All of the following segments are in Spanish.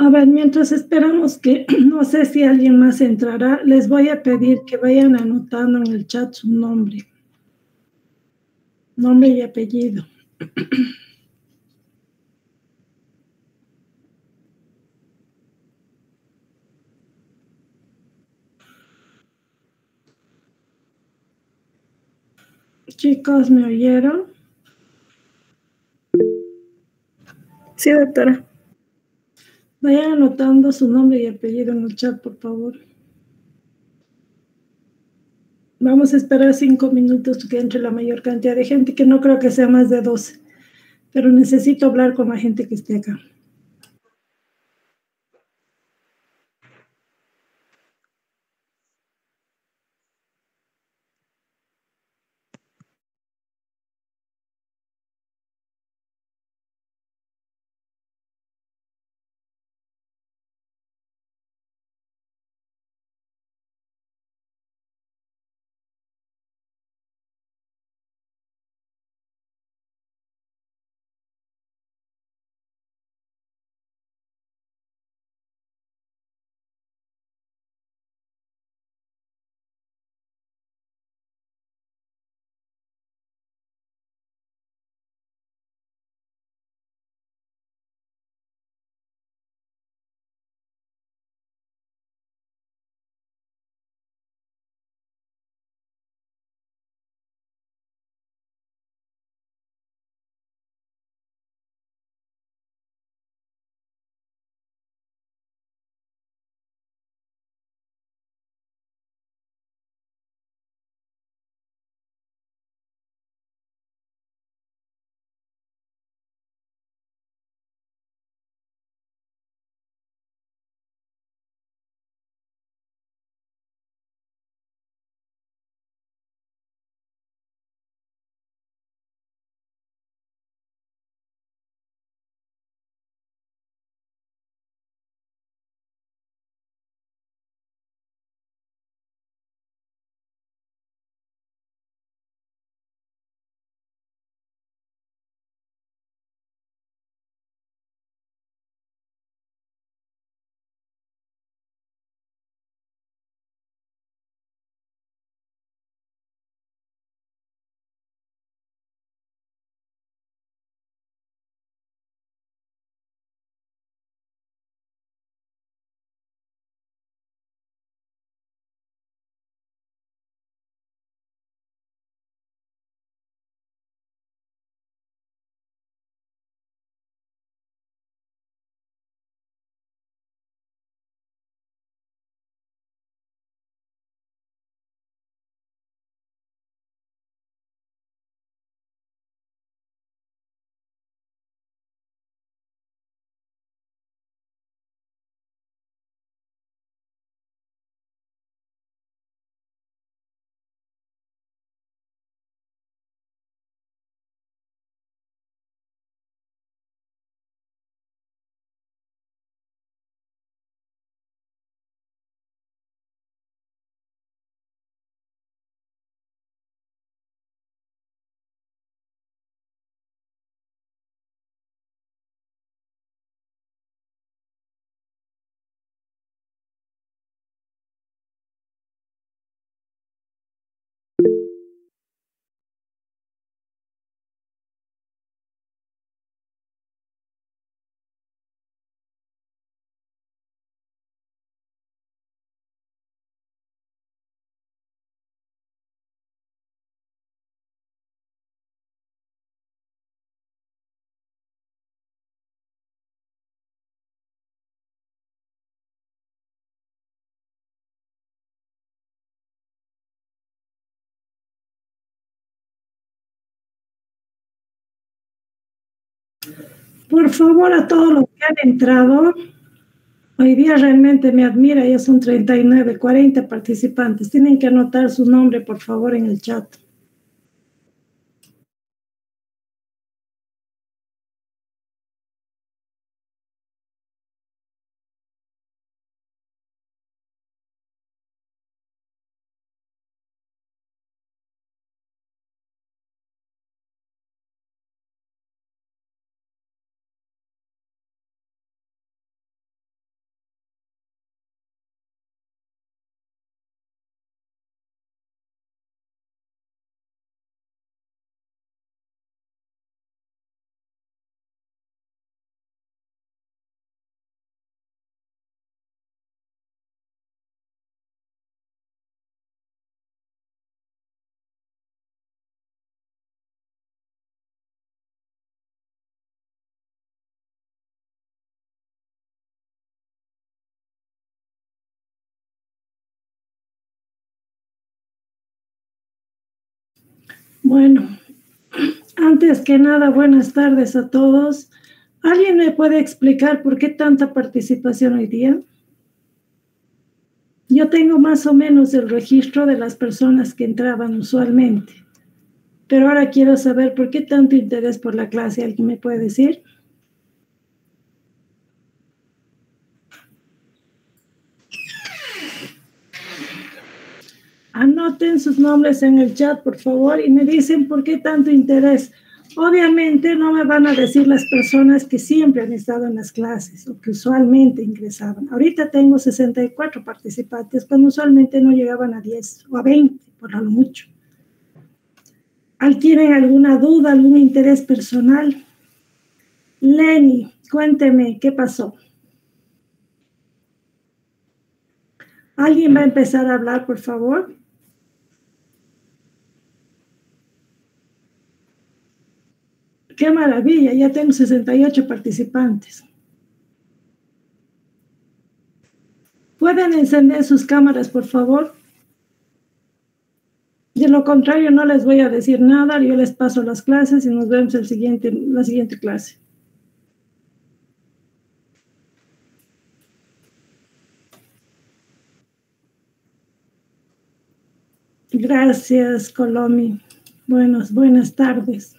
A ver, mientras esperamos que no sé si alguien más entrará, les voy a pedir que vayan anotando en el chat su nombre y apellido. Chicos, ¿me oyeron? Sí, doctora. Vayan anotando su nombre y apellido en el chat, por favor. Vamos a esperar 5 minutos que entre la mayor cantidad de gente, que no creo que sea más de 12, pero necesito hablar con la gente que esté acá. Por favor, a todos los que han entrado, hoy día realmente me admira, ya son 39, 40 participantes. Tienen que anotar su nombre, por favor, en el chat. Bueno, antes que nada, buenas tardes a todos. ¿Alguien me puede explicar por qué tanta participación hoy día? Yo tengo más o menos el registro de las personas que entraban usualmente, pero ahora quiero saber por qué tanto interés por la clase. ¿Alguien me puede decir? Anoten sus nombres en el chat, por favor, y me dicen por qué tanto interés. Obviamente no me van a decir las personas que siempre han estado en las clases o que usualmente ingresaban. Ahorita tengo 64 participantes, cuando usualmente no llegaban a 10 o a 20, por lo mucho. ¿Tienen alguna duda, algún interés personal? Lenny, cuénteme, ¿qué pasó? ¿Alguien va a empezar a hablar, por favor? ¡Qué maravilla! Ya tengo 68 participantes. ¿Pueden encender sus cámaras, por favor? De lo contrario, no les voy a decir nada. Yo les paso las clases y nos vemos en la siguiente clase. Gracias, Colomi. Buenas tardes.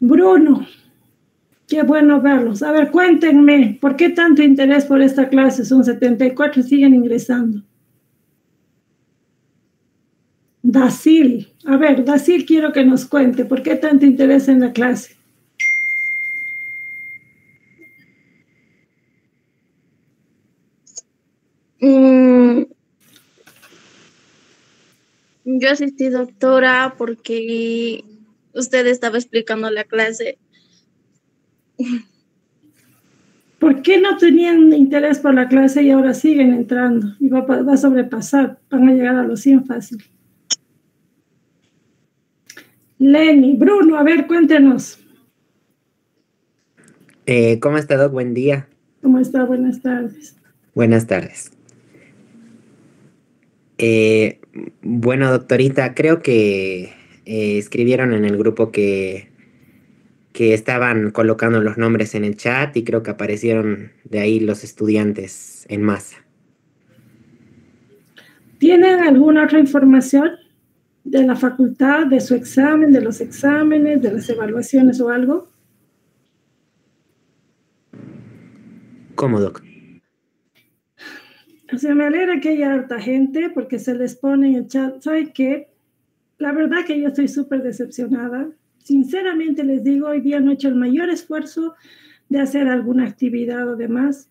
Bruno, qué bueno verlos. A ver, cuéntenme, ¿por qué tanto interés por esta clase? Son 74 y siguen ingresando. Dasil, a ver, Dasil, quiero que nos cuente, ¿por qué tanto interés en la clase? Yo asistí, doctora, porque usted estaba explicando la clase. ¿Por qué no tenían interés por la clase y ahora siguen entrando? Y va a sobrepasar, van a llegar a los 100 fácil. Lenny, Bruno, a ver, cuéntenos. ¿Cómo ha estado? Buen día. ¿Cómo está? Buenas tardes. Buenas tardes. Bueno, doctorita, creo que escribieron en el grupo que estaban colocando los nombres en el chat y creo que aparecieron de ahí los estudiantes en masa. ¿Tienen alguna otra información de la facultad, de su examen, de los exámenes, de las evaluaciones o algo? ¿Cómo, doc? O sea, me alegra que haya harta gente porque se les pone en el chat. ¿Sabe qué? La verdad que yo estoy súper decepcionada. Sinceramente les digo, hoy día no he hecho el mayor esfuerzo de hacer alguna actividad o demás,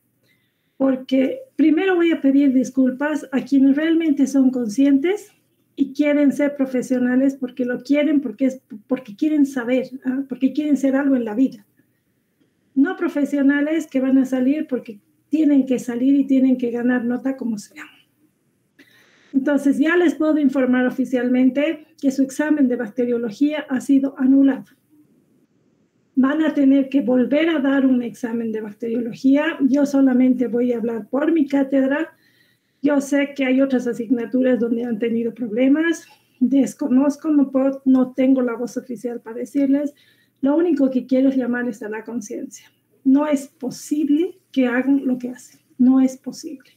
porque primero voy a pedir disculpas a quienes realmente son conscientes y quieren ser profesionales porque lo quieren, porque quieren saber, ¿eh? Porque quieren ser algo en la vida. No profesionales que van a salir porque tienen que salir y tienen que ganar nota como sea. Entonces, ya les puedo informar oficialmente que su examen de bacteriología ha sido anulado. Van a tener que volver a dar un examen de bacteriología. Yo solamente voy a hablar por mi cátedra. Yo sé que hay otras asignaturas donde han tenido problemas. Desconozco, no tengo la voz oficial para decirles. Lo único que quiero es llamarles a la conciencia. No es posible que hagan lo que hacen. No es posible.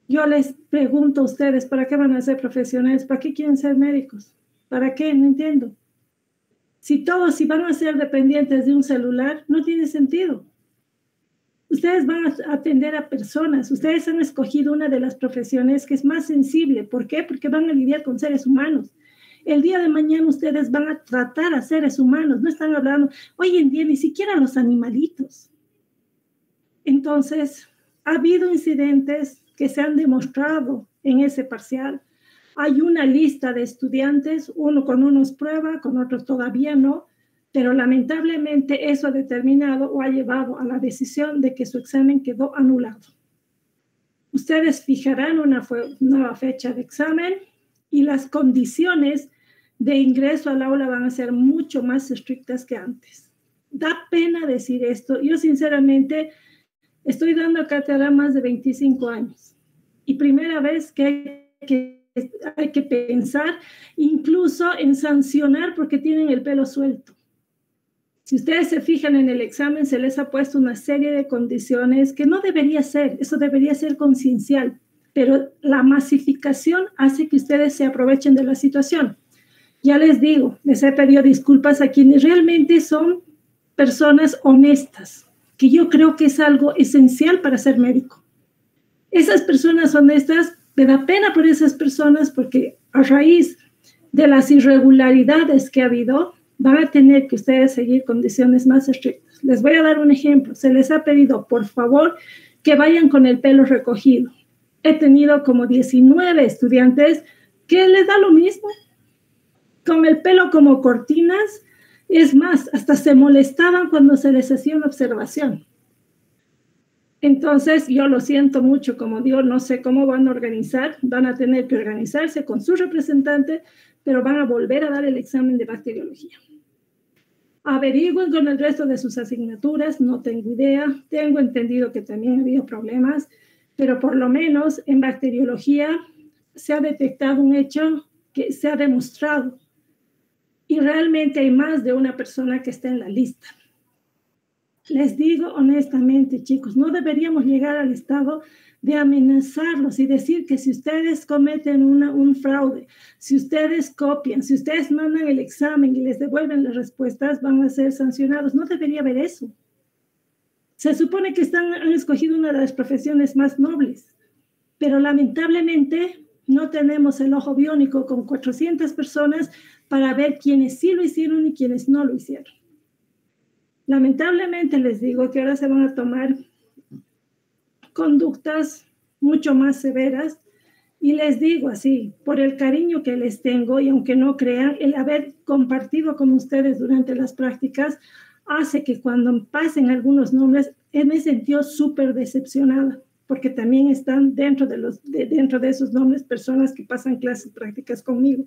Yo les pregunto a ustedes, ¿para qué van a ser profesionales? ¿Para qué quieren ser médicos? ¿Para qué? No entiendo. Si van a ser dependientes de un celular, no tiene sentido. Ustedes van a atender a personas. Ustedes han escogido una de las profesiones que es más sensible. ¿Por qué? Porque van a lidiar con seres humanos. El día de mañana ustedes van a tratar a seres humanos. No están hablando, hoy en día, ni siquiera los animalitos. Entonces, ha habido incidentes que se han demostrado en ese parcial. Hay una lista de estudiantes, con unos prueba, con otros todavía no, pero lamentablemente eso ha determinado o ha llevado a la decisión de que su examen quedó anulado. Ustedes fijarán una nueva fecha de examen y las condiciones de ingreso al aula van a ser mucho más estrictas que antes. Da pena decir esto. Yo sinceramente estoy dando cátedra más de 25 años y primera vez que hay que hay que pensar incluso en sancionar porque tienen el pelo suelto. Si ustedes se fijan en el examen, se les ha puesto una serie de condiciones que no debería ser, eso debería ser conciencial, pero la masificación hace que ustedes se aprovechen de la situación. Ya les digo, les he pedido disculpas a quienes realmente son personas honestas, que yo creo que es algo esencial para ser médico. Esas personas honestas, me da pena por esas personas porque a raíz de las irregularidades que ha habido, van a tener que ustedes seguir condiciones más estrictas. Les voy a dar un ejemplo. Se les ha pedido, por favor, que vayan con el pelo recogido. He tenido como 19 estudiantes que les da lo mismo, con el pelo como cortinas. Es más, hasta se molestaban cuando se les hacía una observación. Entonces, yo lo siento mucho, como digo, no sé cómo van a organizar, van a tener que organizarse con su representante, pero van a volver a dar el examen de bacteriología. Averigüen con el resto de sus asignaturas, no tengo idea, tengo entendido que también ha habido problemas, pero por lo menos en bacteriología se ha detectado un hecho que se ha demostrado y realmente hay más de una persona que está en la lista. Les digo honestamente, chicos, no deberíamos llegar al estado de amenazarlos y decir que si ustedes cometen un fraude, si ustedes copian, si ustedes mandan el examen y les devuelven las respuestas, van a ser sancionados. No debería haber eso. Se supone que han escogido una de las profesiones más nobles, pero lamentablemente no tenemos el ojo biónico con 400 personas para ver quiénes sí lo hicieron y quiénes no lo hicieron. Lamentablemente les digo que ahora se van a tomar conductas mucho más severas y les digo así, por el cariño que les tengo y aunque no crean, el haber compartido con ustedes durante las prácticas hace que cuando pasen algunos nombres me sentí súper decepcionada porque también están dentro de esos nombres personas que pasan clases prácticas conmigo.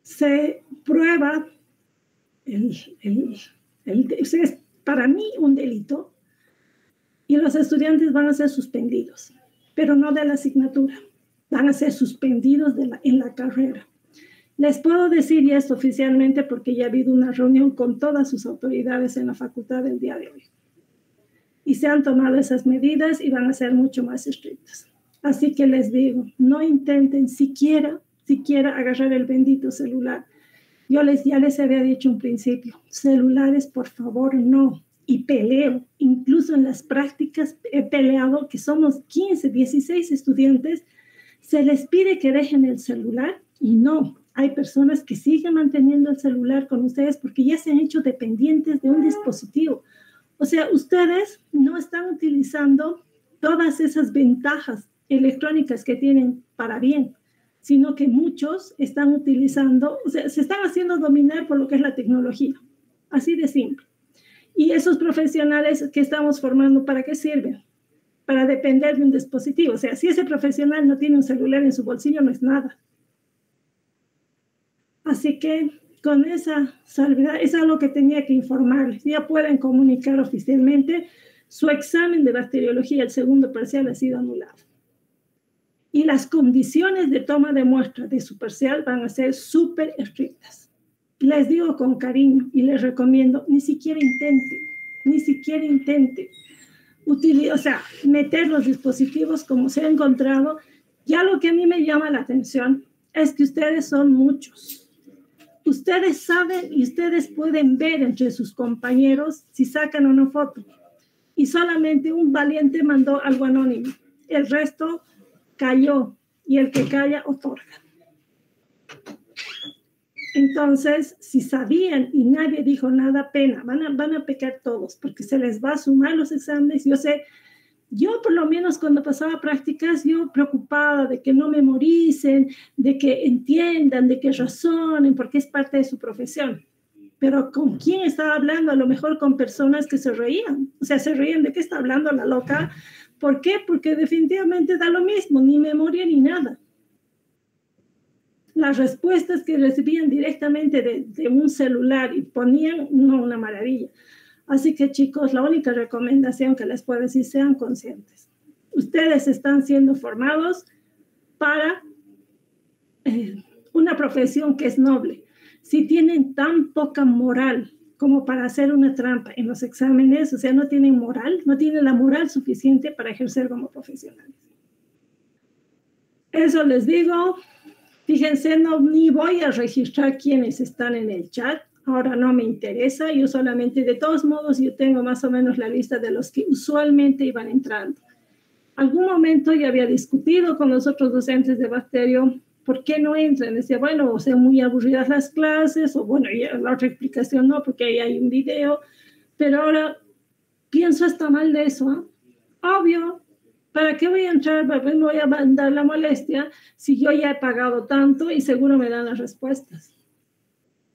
Se prueba es para mí un delito y los estudiantes van a ser suspendidos, pero no de la asignatura, van a ser suspendidos en la carrera. Les puedo decir ya esto oficialmente porque ya ha habido una reunión con todas sus autoridades en la facultad del día de hoy. Y se han tomado esas medidas y van a ser mucho más estrictas. Así que les digo, no intenten siquiera agarrar el bendito celular. Ya les había dicho un principio, celulares por favor no, y peleo, incluso en las prácticas he peleado que somos 15, 16 estudiantes, se les pide que dejen el celular y no, hay personas que siguen manteniendo el celular con ustedes porque ya se han hecho dependientes de un dispositivo. O sea, ustedes no están utilizando todas esas ventajas electrónicas que tienen para bien, sino que muchos están utilizando, o sea, se están haciendo dominar por lo que es la tecnología. Así de simple. Y esos profesionales que estamos formando, ¿para qué sirven? Para depender de un dispositivo. O sea, si ese profesional no tiene un celular en su bolsillo, no es nada. Así que con esa salvedad, es algo que tenía que informarles. Ya pueden comunicar oficialmente, su examen de bacteriología, el segundo parcial, ha sido anulado. Y las condiciones de toma de muestra de su parcial van a ser súper estrictas. Les digo con cariño y les recomiendo, ni siquiera intente meter los dispositivos como se ha encontrado. Ya lo que a mí me llama la atención es que ustedes son muchos. Ustedes saben y ustedes pueden ver entre sus compañeros si sacan una foto. Y solamente un valiente mandó algo anónimo. El resto cayó y el que calla otorga. Entonces, si sabían y nadie dijo nada, pena, van a pecar todos porque se les va a sumar los exámenes. Yo por lo menos cuando pasaba prácticas, yo preocupada de que no memoricen, de que entiendan, de que razonen, porque es parte de su profesión. Pero ¿con quién estaba hablando? A lo mejor con personas que se reían. O sea, se reían de qué está hablando la loca. ¿Por qué? Porque definitivamente da lo mismo, ni memoria ni nada. Las respuestas que recibían directamente de un celular y ponían, no, una maravilla. Así que chicos, la única recomendación que les puedo decir, sean conscientes. Ustedes están siendo formados para una profesión que es noble. Si tienen tan poca moral como para hacer una trampa en los exámenes, o sea, no tienen moral, no tienen la moral suficiente para ejercer como profesionales. Eso les digo. Fíjense, ni voy a registrar quienes están en el chat. Ahora no me interesa. Yo solamente, de todos modos, yo tengo más o menos la lista de los que usualmente iban entrando. Algún momento yo había discutido con los otros docentes de Bacterio por qué no entran. Decía, bueno, o sea, muy aburridas las clases, o bueno, y la otra explicación no, porque ahí hay un video. Pero ahora pienso hasta mal de eso, ¿eh? Obvio. ¿Para qué voy a entrar? ¿Para qué me voy a mandar la molestia si yo ya he pagado tanto y seguro me dan las respuestas?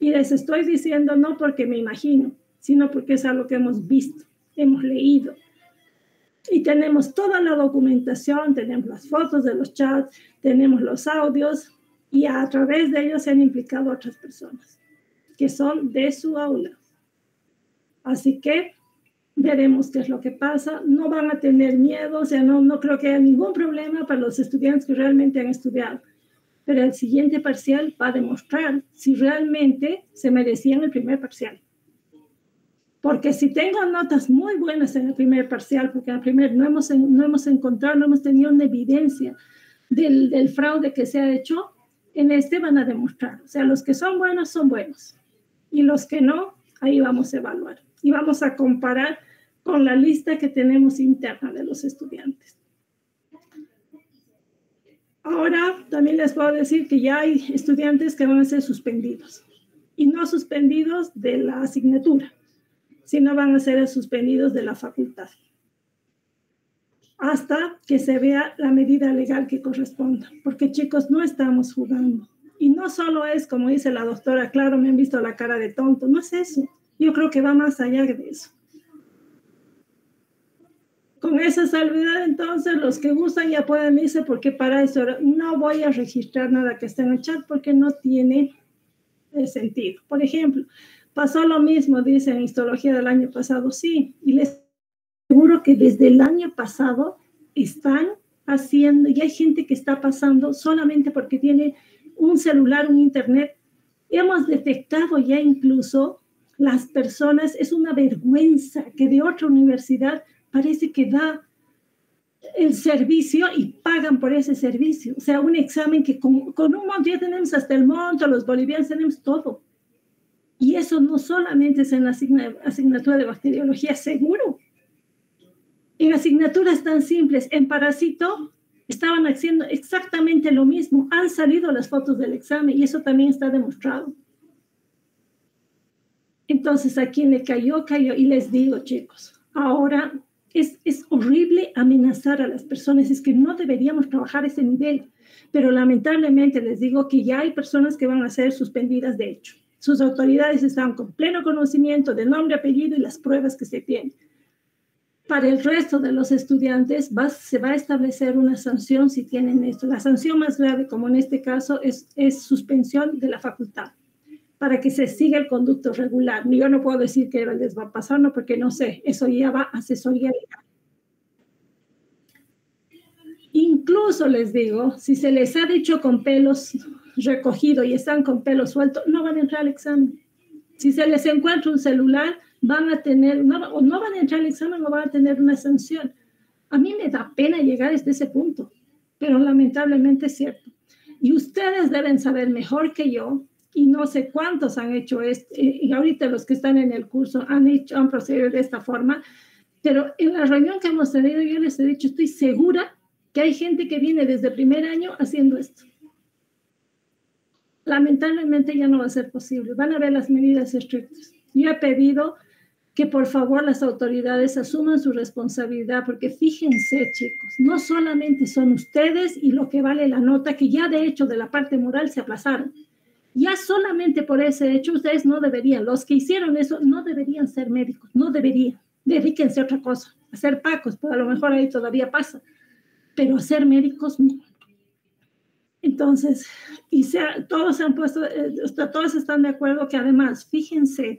Y les estoy diciendo no porque me imagino, sino porque es algo que hemos visto, hemos leído. Y tenemos toda la documentación, tenemos las fotos de los chats, tenemos los audios, y a través de ellos se han implicado otras personas que son de su aula. Así que veremos qué es lo que pasa. No van a tener miedo, o sea, no creo que haya ningún problema para los estudiantes que realmente han estudiado. Pero el siguiente parcial va a demostrar si realmente se merecían el primer parcial. Porque si tengo notas muy buenas en el primer parcial, porque en el primer no hemos encontrado, no hemos tenido una evidencia del fraude que se ha hecho, en este van a demostrar. O sea, los que son buenos son buenos. Y los que no, ahí vamos a evaluar. Y vamos a comparar con la lista que tenemos interna de los estudiantes. Ahora también les puedo decir que ya hay estudiantes que van a ser suspendidos. Y no suspendidos de la asignatura, sino van a ser suspendidos de la facultad. Hasta que se vea la medida legal que corresponda. Porque, chicos, no estamos jugando. Y no solo es, como dice la doctora, claro, me han visto la cara de tonto. No es eso. Yo creo que va más allá de eso. Con esa salvedad, entonces, los que gustan ya pueden irse, porque para eso no voy a registrar nada que esté en el chat, porque no tiene sentido. Por ejemplo, pasó lo mismo, dice, en histología del año pasado. Sí, y les aseguro que desde el año pasado están haciendo, y hay gente que está pasando solamente porque tiene un celular, un internet. Hemos detectado ya incluso las personas, es una vergüenza que de otra universidad parece que da el servicio y pagan por ese servicio. O sea, un examen que con un monto, ya tenemos hasta el monto, los bolivianos tenemos todo. Y eso no solamente es en la asignatura de bacteriología, seguro. En asignaturas tan simples, en parásito, estaban haciendo exactamente lo mismo. Han salido las fotos del examen y eso también está demostrado. Entonces, a quien le cayó, cayó. Y les digo, chicos, ahora es horrible amenazar a las personas. Es que no deberíamos trabajar a ese nivel. Pero lamentablemente les digo que ya hay personas que van a ser suspendidas de hecho. Sus autoridades están con pleno conocimiento del nombre, apellido y las pruebas que se tienen. Para el resto de los estudiantes se va a establecer una sanción si tienen esto. La sanción más grave, como en este caso, es suspensión de la facultad, para que se siga el conducto regular. Yo no puedo decir qué les va a pasar, no, porque no sé, eso ya va a asesoría legal. Incluso les digo, si se les ha dicho con pelos recogidos y están con pelo suelto, no van a entrar al examen. Si se les encuentra un celular, van a tener, no van a entrar al examen o van a tener una sanción. A mí me da pena llegar hasta ese punto, pero lamentablemente es cierto. Y ustedes deben saber mejor que yo, y no sé cuántos han hecho esto, y ahorita los que están en el curso han procedido de esta forma, pero en la reunión que hemos tenido yo les he dicho, estoy segura que hay gente que viene desde el primer año haciendo esto. Lamentablemente ya no va a ser posible, van a haber las medidas estrictas. Yo he pedido que por favor las autoridades asuman su responsabilidad, porque fíjense, chicos, no solamente son ustedes y lo que vale la nota, que ya de hecho de la parte moral se aplazaron. Ya solamente por ese hecho ustedes no deberían, los que hicieron eso no deberían ser médicos, no deberían. Dedíquense a otra cosa, a ser pacos, pues a lo mejor ahí todavía pasa, pero a ser médicos no. Entonces, todos se han puesto, todos están de acuerdo que además, fíjense,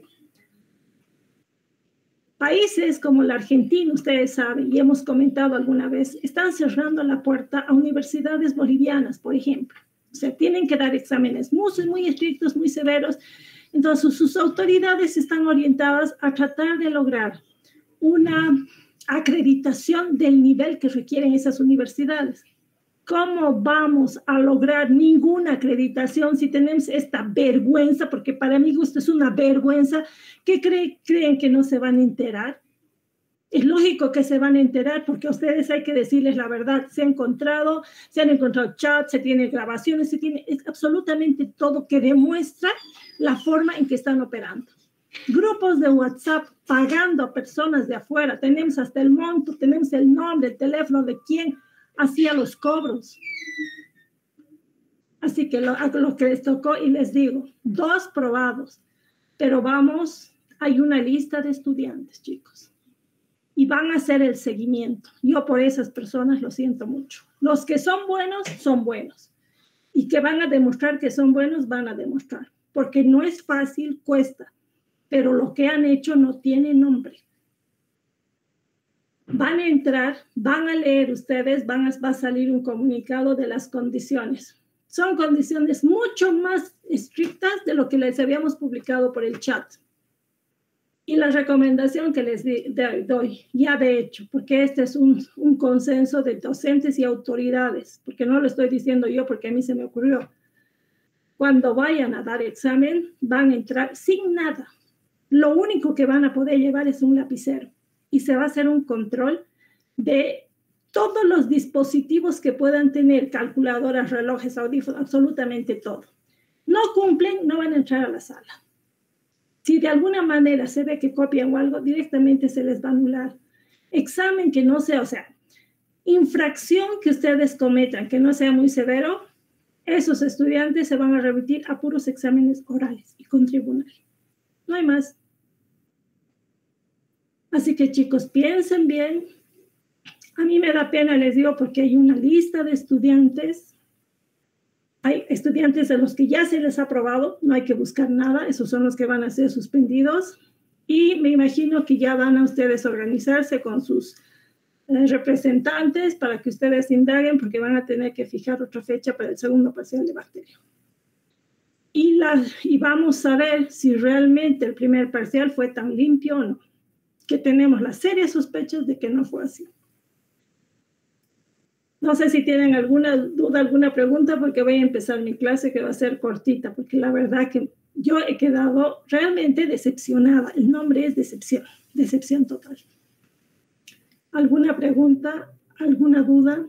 Países como la Argentina, ustedes saben, y hemos comentado alguna vez, están cerrando la puerta a universidades bolivianas, por ejemplo. O sea, tienen que dar exámenes muy estrictos, muy severos. Entonces, sus autoridades están orientadas a tratar de lograr una acreditación del nivel que requieren esas universidades. ¿Cómo vamos a lograr ninguna acreditación si tenemos esta vergüenza? Porque para mi gusto es una vergüenza. ¿Qué creen que no se van a enterar? Es lógico que se van a enterar porque a ustedes hay que decirles la verdad. Se han encontrado chats, se tienen grabaciones, se tiene absolutamente todo que demuestra la forma en que están operando. Grupos de WhatsApp pagando a personas de afuera. Tenemos hasta el monto, tenemos el nombre, el teléfono de quién hacía los cobros. Así que lo que les tocó, y les digo, 2 probados, pero hay una lista de estudiantes, chicos, y van a hacer el seguimiento. Yo por esas personas lo siento mucho. Los que son buenos, y que van a demostrar que son buenos, van a demostrar, porque no es fácil, cuesta, pero lo que han hecho no tiene nombre. Van a entrar, van a leer ustedes, va a salir un comunicado de las condiciones. Son condiciones mucho más estrictas de lo que les habíamos publicado por el chat. Y la recomendación que les doy, ya de hecho, porque este es un consenso de docentes y autoridades, porque no lo estoy diciendo yo porque a mí se me ocurrió. Cuando vayan a dar examen, van a entrar sin nada. Lo único que van a poder llevar es un lapicero. Y se va a hacer un control de todos los dispositivos que puedan tener, calculadoras, relojes, audífonos, absolutamente todo. No cumplen, no van a entrar a la sala. Si de alguna manera se ve que copian o algo, directamente se les va a anular. Examen que no sea, o sea, infracción que ustedes cometan, que no sea muy severo, esos estudiantes se van a remitir a puros exámenes orales y con tribunal. No hay más. Así que chicos, piensen bien. A mí me da pena, les digo, porque hay una lista de estudiantes. Hay estudiantes de los que ya se les ha aprobado, no hay que buscar nada, esos son los que van a ser suspendidos. Y me imagino que ya van a ustedes organizarse con sus representantes para que ustedes indaguen, porque van a tener que fijar otra fecha para el segundo parcial de bacterio. Y vamos a ver si realmente el primer parcial fue tan limpio o no, que tenemos las serias sospechas de que no fue así. No sé si tienen alguna duda, alguna pregunta, porque voy a empezar mi clase que va a ser cortita, porque la verdad que yo he quedado realmente decepcionada. El nombre es decepción, decepción total. ¿Alguna pregunta? ¿Alguna duda?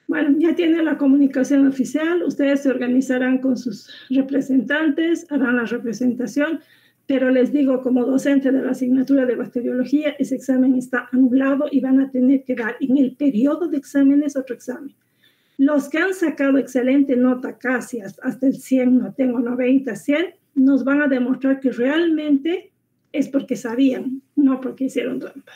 Bueno, ya tienen la comunicación oficial, ustedes se organizarán con sus representantes, harán la representación, pero les digo, como docente de la asignatura de bacteriología, ese examen está anulado y van a tener que dar en el periodo de exámenes otro examen. Los que han sacado excelente nota casi hasta el 100, no tengo 90, 100, nos van a demostrar que realmente es porque sabían, no porque hicieron trampa.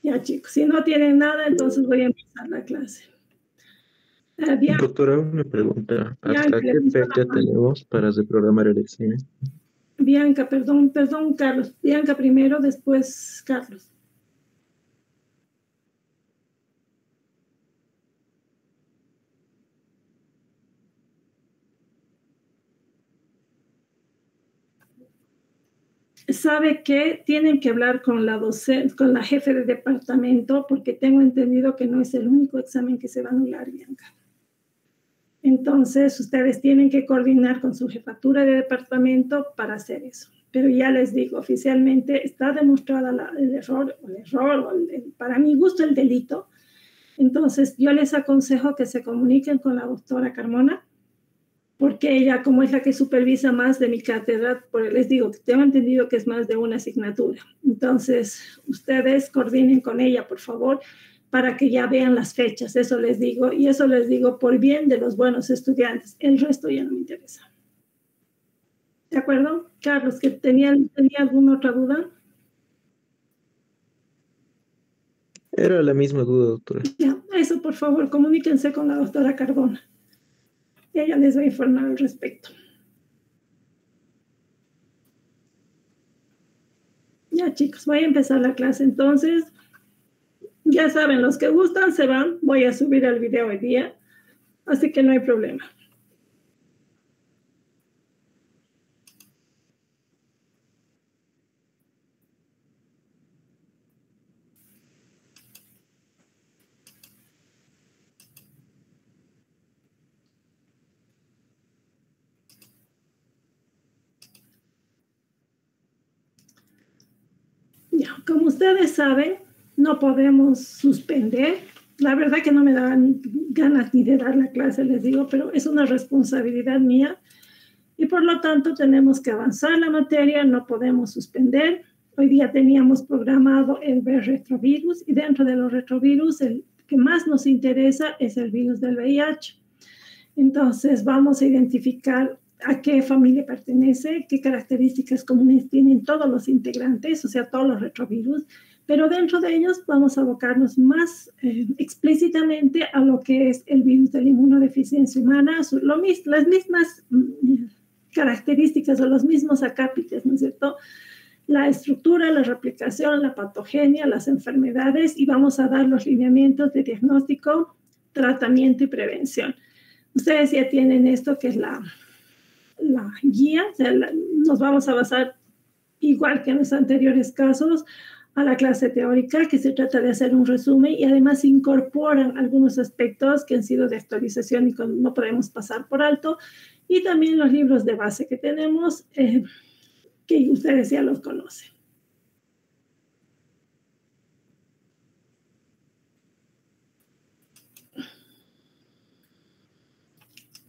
Ya chicos, si no tienen nada, entonces voy a empezar la clase. Doctora, una pregunta. ¿Hasta qué fecha tenemos para reprogramar el examen? Bianca, perdón, Carlos. Bianca primero, después Carlos. ¿Sabe qué? Tienen que hablar con la docente, con la jefe de departamento, porque tengo entendido que no es el único examen que se va a anular, Bianca. Entonces, ustedes tienen que coordinar con su jefatura de departamento para hacer eso. Pero ya les digo, oficialmente está demostrada el error, para mi gusto, el delito. Entonces, yo les aconsejo que se comuniquen con la doctora Carmona, porque ella, como es la que supervisa más de mi cátedra, les digo que tengo entendido que es más de una asignatura. Entonces, ustedes coordinen con ella, por favor, para que ya vean las fechas. Eso les digo, y eso les digo por bien de los buenos estudiantes. El resto ya no me interesa. ¿De acuerdo? Carlos, ¿que tenía alguna otra duda? Era la misma duda, doctora. Ya, eso por favor, comuníquense con la doctora Cardona. Ella les va a informar al respecto. Ya chicos, voy a empezar la clase entonces. Ya saben, los que gustan se van. Voy a subir el video hoy día, así que no hay problema. Ya, como ustedes saben, no podemos suspender. La verdad que no me dan ganas ni de dar la clase, les digo, pero es una responsabilidad mía y por lo tanto tenemos que avanzar la materia, no podemos suspender. Hoy día teníamos programado el ver retrovirus y dentro de los retrovirus el que más nos interesa es el virus del VIH. Entonces vamos a identificar a qué familia pertenece, qué características comunes tienen todos los integrantes, o sea, todos los retrovirus, pero dentro de ellos vamos a abocarnos más explícitamente a lo que es el virus de la inmunodeficiencia humana, las mismas características o los mismos acápites, ¿no es cierto? La estructura, la replicación, la patogenia, las enfermedades, y vamos a dar los lineamientos de diagnóstico, tratamiento y prevención. Ustedes ya tienen esto que es la guía, o sea, nos vamos a basar, igual que en los anteriores casos, a la clase teórica, que se trata de hacer un resumen y además incorporan algunos aspectos que han sido de actualización y no podemos pasar por alto, y también los libros de base que tenemos, que ustedes ya los conocen.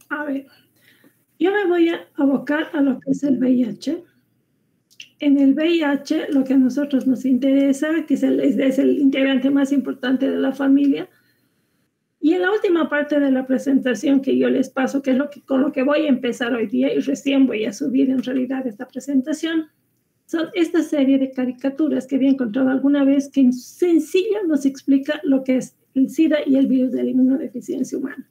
A ver, yo me voy a abocar a lo que es el VIH. En el VIH, lo que a nosotros nos interesa, que es el integrante más importante de la familia. Y en la última parte de la presentación que yo les paso, que es con lo que voy a empezar hoy día, y recién voy a subir en realidad esta presentación, son esta serie de caricaturas que había encontrado alguna vez, que en sencillo nos explica lo que es el SIDA y el virus de la inmunodeficiencia humana.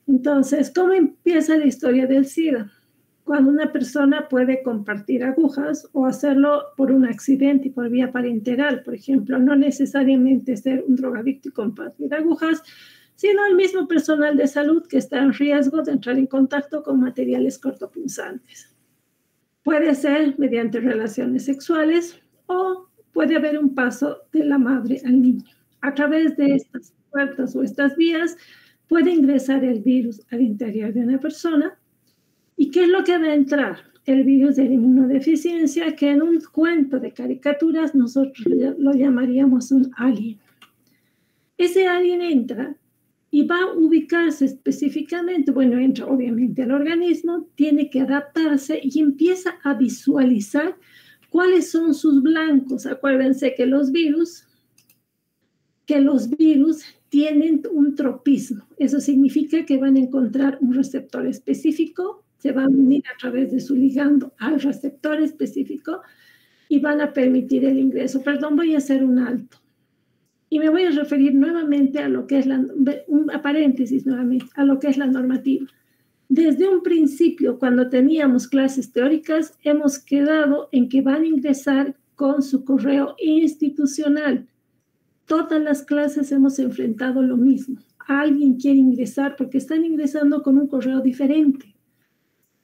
Entonces, ¿cómo empieza la historia del SIDA? Cuando una persona puede compartir agujas o hacerlo por un accidente y por vía parenteral, por ejemplo, no necesariamente ser un drogadicto y compartir agujas, sino el mismo personal de salud que está en riesgo de entrar en contacto con materiales cortopunzantes. Puede ser mediante relaciones sexuales o puede haber un paso de la madre al niño. A través de estas puertas o estas vías puede ingresar el virus al interior de una persona. ¿Y qué es lo que va a entrar? El virus de la inmunodeficiencia, que en un cuento de caricaturas nosotros lo llamaríamos un alien. Ese alien entra y va a ubicarse específicamente, bueno, entra obviamente al organismo, tiene que adaptarse y empieza a visualizar cuáles son sus blancos. Acuérdense que los virus tienen un tropismo. Eso significa que van a encontrar un receptor específico, se van a unir a través de su ligando al receptor específico y van a permitir el ingreso. Perdón, voy a hacer un alto. Y me voy a referir nuevamente a lo que es paréntesis nuevamente, a lo que es la normativa. Desde un principio, cuando teníamos clases teóricas, hemos quedado en que van a ingresar con su correo institucional. Todas las clases hemos enfrentado lo mismo. Alguien quiere ingresar porque están ingresando con un correo diferente.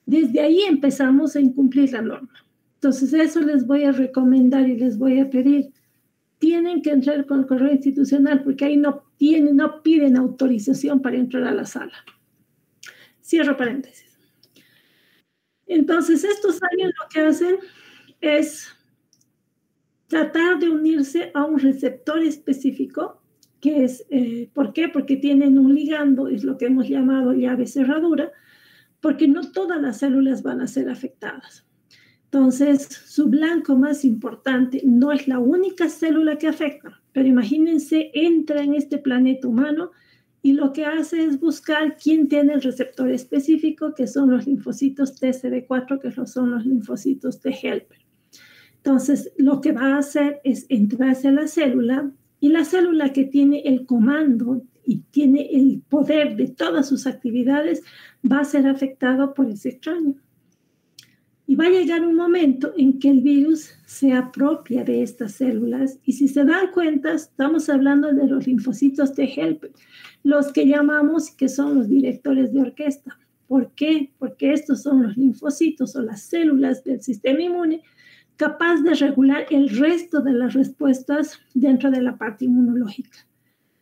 Desde ahí empezamos a incumplir la norma. Entonces, eso les voy a recomendar y les voy a pedir. Tienen que entrar con el correo institucional porque ahí no piden autorización para entrar a la sala. Cierro paréntesis. Entonces, estos aliens lo que hacen es tratar de unirse a un receptor específico, que es, ¿por qué? Porque tienen un ligando, es lo que hemos llamado llave cerradura, porque no todas las células van a ser afectadas. Entonces, su blanco más importante no es la única célula que afecta, pero imagínense, entra en este planeta humano y lo que hace es buscar quién tiene el receptor específico, que son los linfocitos TCD4, que son los linfocitos T helper. Entonces, lo que va a hacer es entrarse a la célula, Y la célula que tiene el comando y tiene el poder de todas sus actividades va a ser afectado por ese extraño. Y va a llegar un momento en que el virus se apropia de estas células. Y si se dan cuenta, estamos hablando de los linfocitos T helper, los que llamamos que son los directores de orquesta. ¿Por qué? Porque estos son los linfocitos o las células del sistema inmune capaz de regular el resto de las respuestas dentro de la parte inmunológica.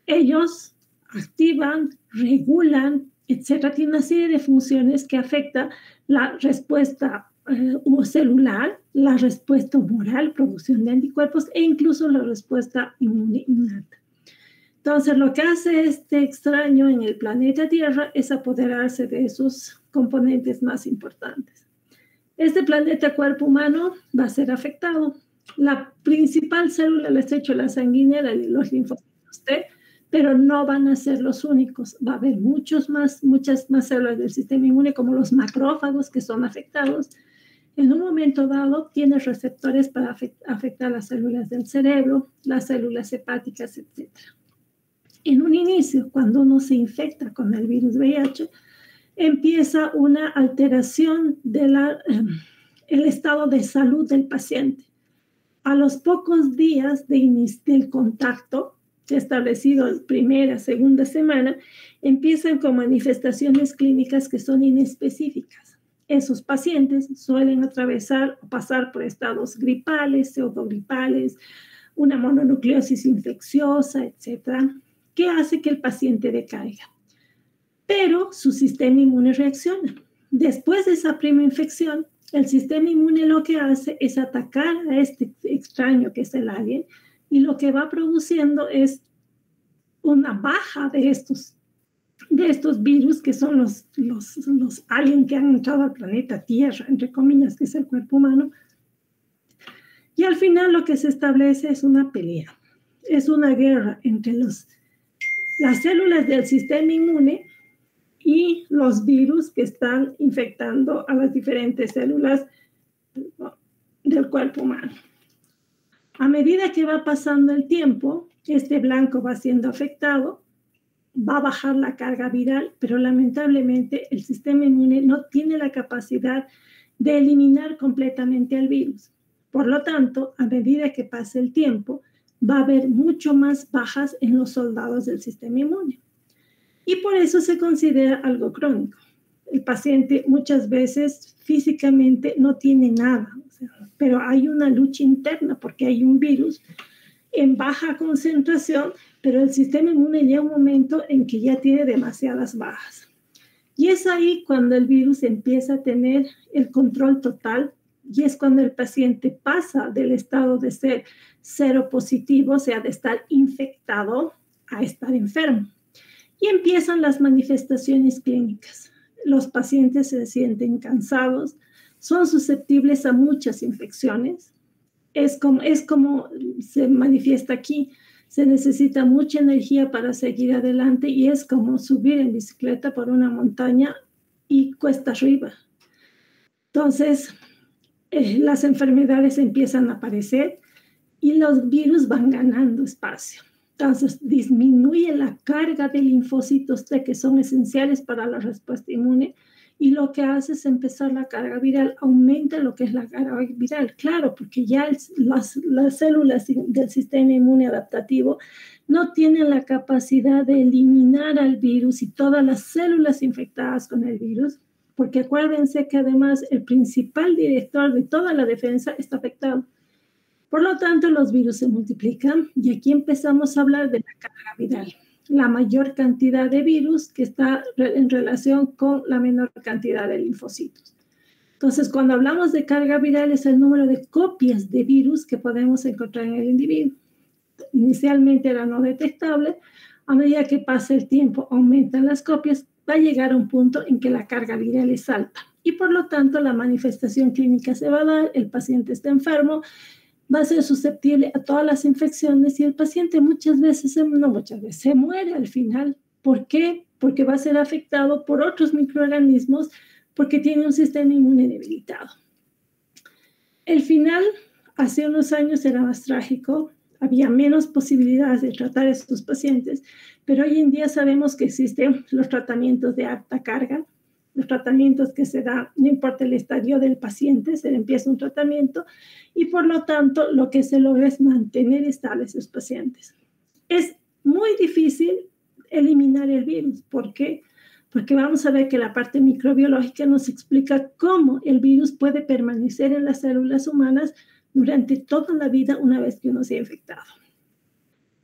Ellos activan, regulan, etcétera. Tiene una serie de funciones que afectan la respuesta celular, la respuesta humoral, producción de anticuerpos e incluso la respuesta inmune innata. Entonces, lo que hace este extraño en el planeta Tierra es apoderarse de esos componentes más importantes. Este planeta cuerpo humano va a ser afectado. La principal célula, les he hecho la sanguínea, los linfocitos T, pero no van a ser los únicos. Va a haber muchas más células del sistema inmune, como los macrófagos, que son afectados. En un momento dado, tiene receptores para afectar las células del cerebro, las células hepáticas, etc. En un inicio, cuando uno se infecta con el virus VIH, empieza una alteración del estado de salud del paciente. A los pocos días del contacto, establecido en primera, segunda semana, empiezan con manifestaciones clínicas que son inespecíficas. Esos pacientes suelen atravesar o pasar por estados gripales, pseudogripales, una mononucleosis infecciosa, etc., que hace que el paciente decaiga. Pero su sistema inmune reacciona. Después de esa primera infección, el sistema inmune lo que hace es atacar a este extraño que es el alien, y lo que va produciendo es una baja de estos virus, que son los aliens que han entrado al planeta Tierra, entre comillas, que es el cuerpo humano. Y al final lo que se establece es una pelea, es una guerra entre las células del sistema inmune y los virus que están infectando a las diferentes células del cuerpo humano. A medida que va pasando el tiempo, este blanco va siendo afectado, va a bajar la carga viral, pero lamentablemente el sistema inmune no tiene la capacidad de eliminar completamente al virus. Por lo tanto, a medida que pase el tiempo, va a haber mucho más bajas en los soldados del sistema inmune. Y por eso se considera algo crónico. El paciente muchas veces físicamente no tiene nada, pero hay una lucha interna porque hay un virus en baja concentración, pero el sistema inmune llega a un momento en que ya tiene demasiadas bajas. Y es ahí cuando el virus empieza a tener el control total, y es cuando el paciente pasa del estado de ser seropositivo, o sea, de estar infectado, a estar enfermo. Y empiezan las manifestaciones clínicas. Los pacientes se sienten cansados, son susceptibles a muchas infecciones. Es como se manifiesta aquí. Se necesita mucha energía para seguir adelante y es como subir en bicicleta por una montaña y cuesta arriba. Entonces, las enfermedades empiezan a aparecer y los virus van ganando espacio. Entonces, disminuye la carga de linfocitos T, que son esenciales para la respuesta inmune, y lo que hace es empezar la carga viral, aumenta lo que es la carga viral. Claro, porque ya las células del sistema inmune adaptativo no tienen la capacidad de eliminar al virus y todas las células infectadas con el virus, porque acuérdense que además el principal director de toda la defensa está afectado. Por lo tanto, los virus se multiplican y aquí empezamos a hablar de la carga viral. La mayor cantidad de virus que está en relación con la menor cantidad de linfocitos. Entonces, cuando hablamos de carga viral es el número de copias de virus que podemos encontrar en el individuo. Inicialmente era no detectable, a medida que pasa el tiempo aumentan las copias, va a llegar a un punto en que la carga viral es alta y por lo tanto la manifestación clínica se va a dar, el paciente está enfermo, va a ser susceptible a todas las infecciones y el paciente se muere al final. ¿Por qué? Porque va a ser afectado por otros microorganismos porque tiene un sistema inmune debilitado. El final, hace unos años, era más trágico. había menos posibilidades de tratar a estos pacientes, pero hoy en día sabemos que existen los tratamientos de alta carga, los tratamientos que se dan, no importa el estadio del paciente, se le empieza un tratamiento y por lo tanto lo que se logra es mantener estables esos pacientes. Es muy difícil eliminar el virus. ¿Por qué? Porque vamos a ver que la parte microbiológica nos explica cómo el virus puede permanecer en las células humanas durante toda la vida una vez que uno se ha infectado.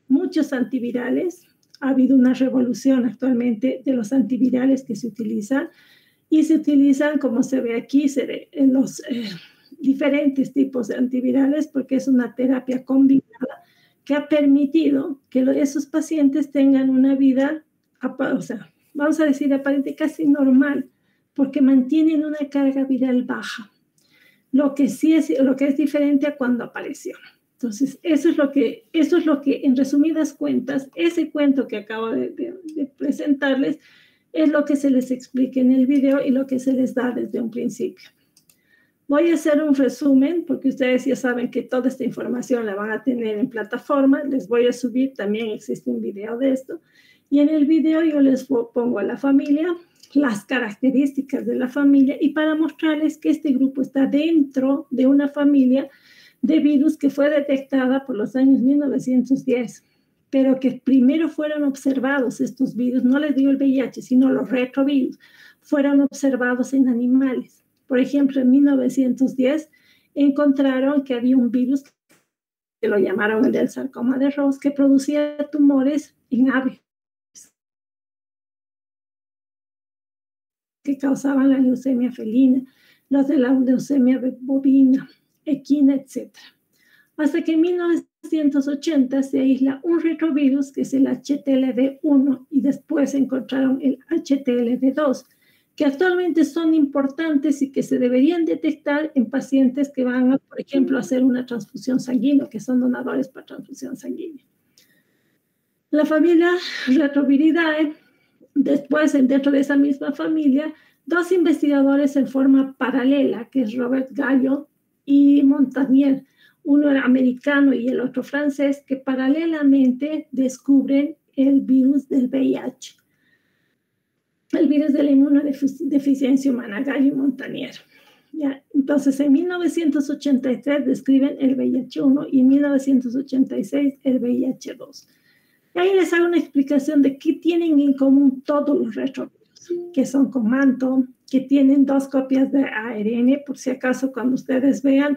Muchos antivirales, ha habido una revolución actualmente de los antivirales que se utilizan y se utilizan, como se ve aquí, se ve en los diferentes tipos de antivirales porque es una terapia combinada que ha permitido que esos pacientes tengan una vida, o sea, vamos a decir aparente casi normal, porque mantienen una carga viral baja. Lo que es diferente a cuando apareció. Entonces, eso es lo que, en resumidas cuentas, ese cuento que acabo de presentarles es lo que se les explica en el video y lo que se les da desde un principio. Voy a hacer un resumen, porque ustedes ya saben que toda esta información la van a tener en plataforma. Les voy a subir, también existe un video de esto. Y en el video yo les pongo a la familia, las características de la familia y para mostrarles que este grupo está dentro de una familia de virus que fue detectada por los años 1910, pero que primero fueron observados estos virus, no les digo el VIH, sino los retrovirus, fueron observados en animales. Por ejemplo, en 1910 encontraron que había un virus que lo llamaron el del sarcoma de Ross, que producía tumores en aves, que causaban la leucemia felina, los de la leucemia bovina, equina, etc. Hasta que en 1980 se aísla un retrovirus que es el HTLV1 y después encontraron el HTLV2, que actualmente son importantes y que se deberían detectar en pacientes que van, por ejemplo, a hacer una transfusión sanguínea, que son donadores para transfusión sanguínea. La familia Retroviridae. Después, dentro de esa misma familia, dos investigadores en forma paralela, que es Robert Gallo y Montagnier, uno era americano y el otro francés, que paralelamente descubren el virus del VIH, el virus de la inmunodeficiencia humana, Gallo y Montagnier. ¿Ya? Entonces, en 1983 describen el VIH-1 y en 1986 el VIH-2. Y ahí les hago una explicación de qué tienen en común todos los retrovirus, que son con manto, que tienen 2 copias de ARN, por si acaso cuando ustedes vean,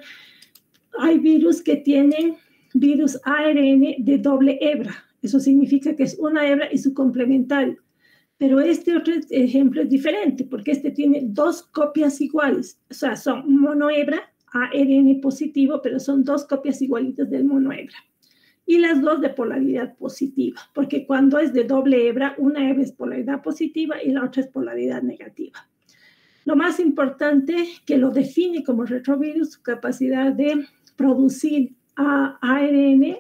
hay virus que tienen virus ARN de doble hebra. Eso significa que es una hebra y su complementario. Pero este otro ejemplo es diferente, porque este tiene 2 copias iguales. O sea, son monohebra, ARN positivo, pero son 2 copias igualitas del monohebra. Y las 2 de polaridad positiva, porque cuando es de doble hebra, una hebra es polaridad positiva y la otra es polaridad negativa. Lo más importante que lo define como retrovirus, su capacidad de producir ADN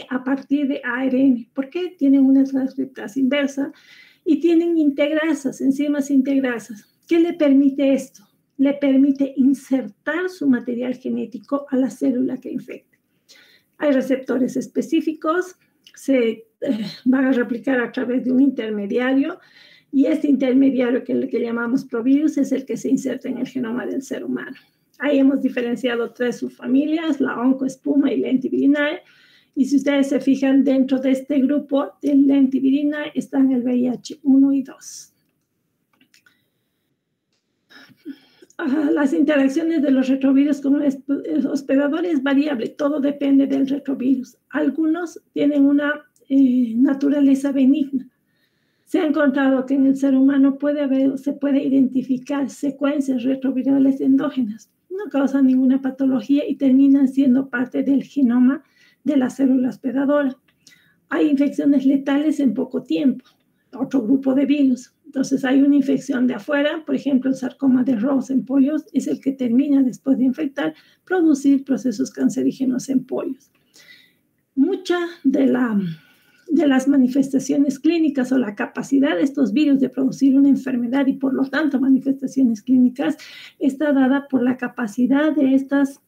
a partir de ARN, porque tienen una transcriptasa inversa y tienen integrasas, enzimas integrasas. ¿Qué le permite esto? Le permite insertar su material genético a la célula que infecta. Hay receptores específicos, se van a replicar a través de un intermediario y este intermediario que llamamos provirus es el que se inserta en el genoma del ser humano. Ahí hemos diferenciado 3 subfamilias, la oncoespuma y lentivirinae, y si ustedes se fijan dentro de este grupo del lentivirinae están el VIH-1 y 2. Las interacciones de los retrovirus con el hospedador es variable, todo depende del retrovirus. Algunos tienen una naturaleza benigna. Se ha encontrado que en el ser humano se puede identificar secuencias retrovirales endógenas. No causan ninguna patología y terminan siendo parte del genoma de la célula hospedadora. Hay infecciones letales en poco tiempo, otro grupo de virus. Entonces hay una infección de afuera, por ejemplo, el sarcoma de Ross en pollos es el que termina después de infectar, producir procesos cancerígenos en pollos. Mucha de la de las manifestaciones clínicas o la capacidad de estos virus de producir una enfermedad y por lo tanto manifestaciones clínicas está dada por la capacidad de estas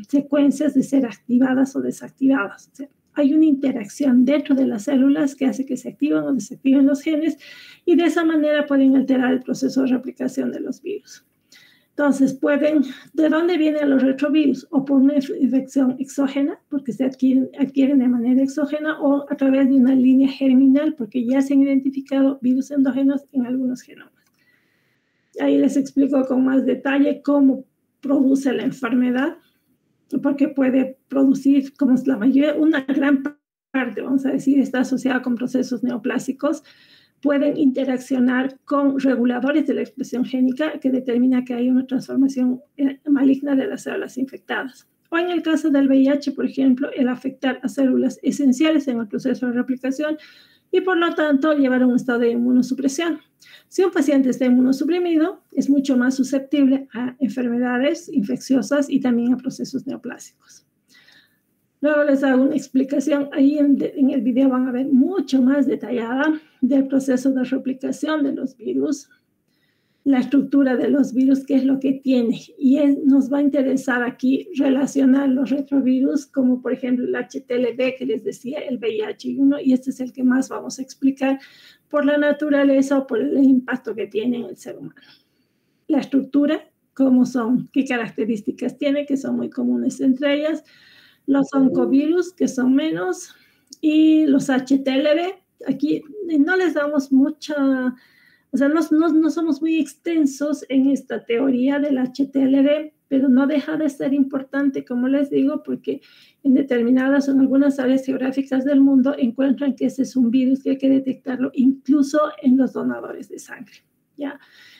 secuencias de ser activadas o desactivadas. O sea, hay una interacción dentro de las células que hace que se activen o desactiven los genes y de esa manera pueden alterar el proceso de replicación de los virus. Entonces, ¿de dónde vienen los retrovirus? O por una infección exógena, porque se adquieren de manera exógena, o a través de una línea germinal, porque ya se han identificado virus endógenos en algunos genomas. Ahí les explico con más detalle cómo produce la enfermedad, porque puede producir, como es la mayoría, una gran parte, vamos a decir, está asociada con procesos neoplásicos. Pueden interaccionar con reguladores de la expresión génica que determina que hay una transformación maligna de las células infectadas. O en el caso del VIH, por ejemplo, el afectar a células esenciales en el proceso de replicación y por lo tanto llevar a un estado de inmunosupresión. Si un paciente está inmunosuprimido, es mucho más susceptible a enfermedades infecciosas y también a procesos neoplásicos. Luego les hago una explicación. Ahí en el video van a ver mucho más detallada del proceso de replicación de los virus, la estructura de los virus, qué es lo que tiene. Y nos va a interesar aquí relacionar los retrovirus, como por ejemplo el HTLV, que les decía, el VIH-1, y este es el que más vamos a explicar por la naturaleza o por el impacto que tiene en el ser humano. La estructura, cómo son, qué características tiene, que son muy comunes entre ellas, los oncovirus, que son menos, y los HTLV. Aquí no les damos mucha, o sea, no somos muy extensos en esta teoría del HTLV, pero no deja de ser importante, como les digo, porque en algunas áreas geográficas del mundo encuentran que ese es un virus que hay que detectarlo incluso en los donadores de sangre, ¿ya?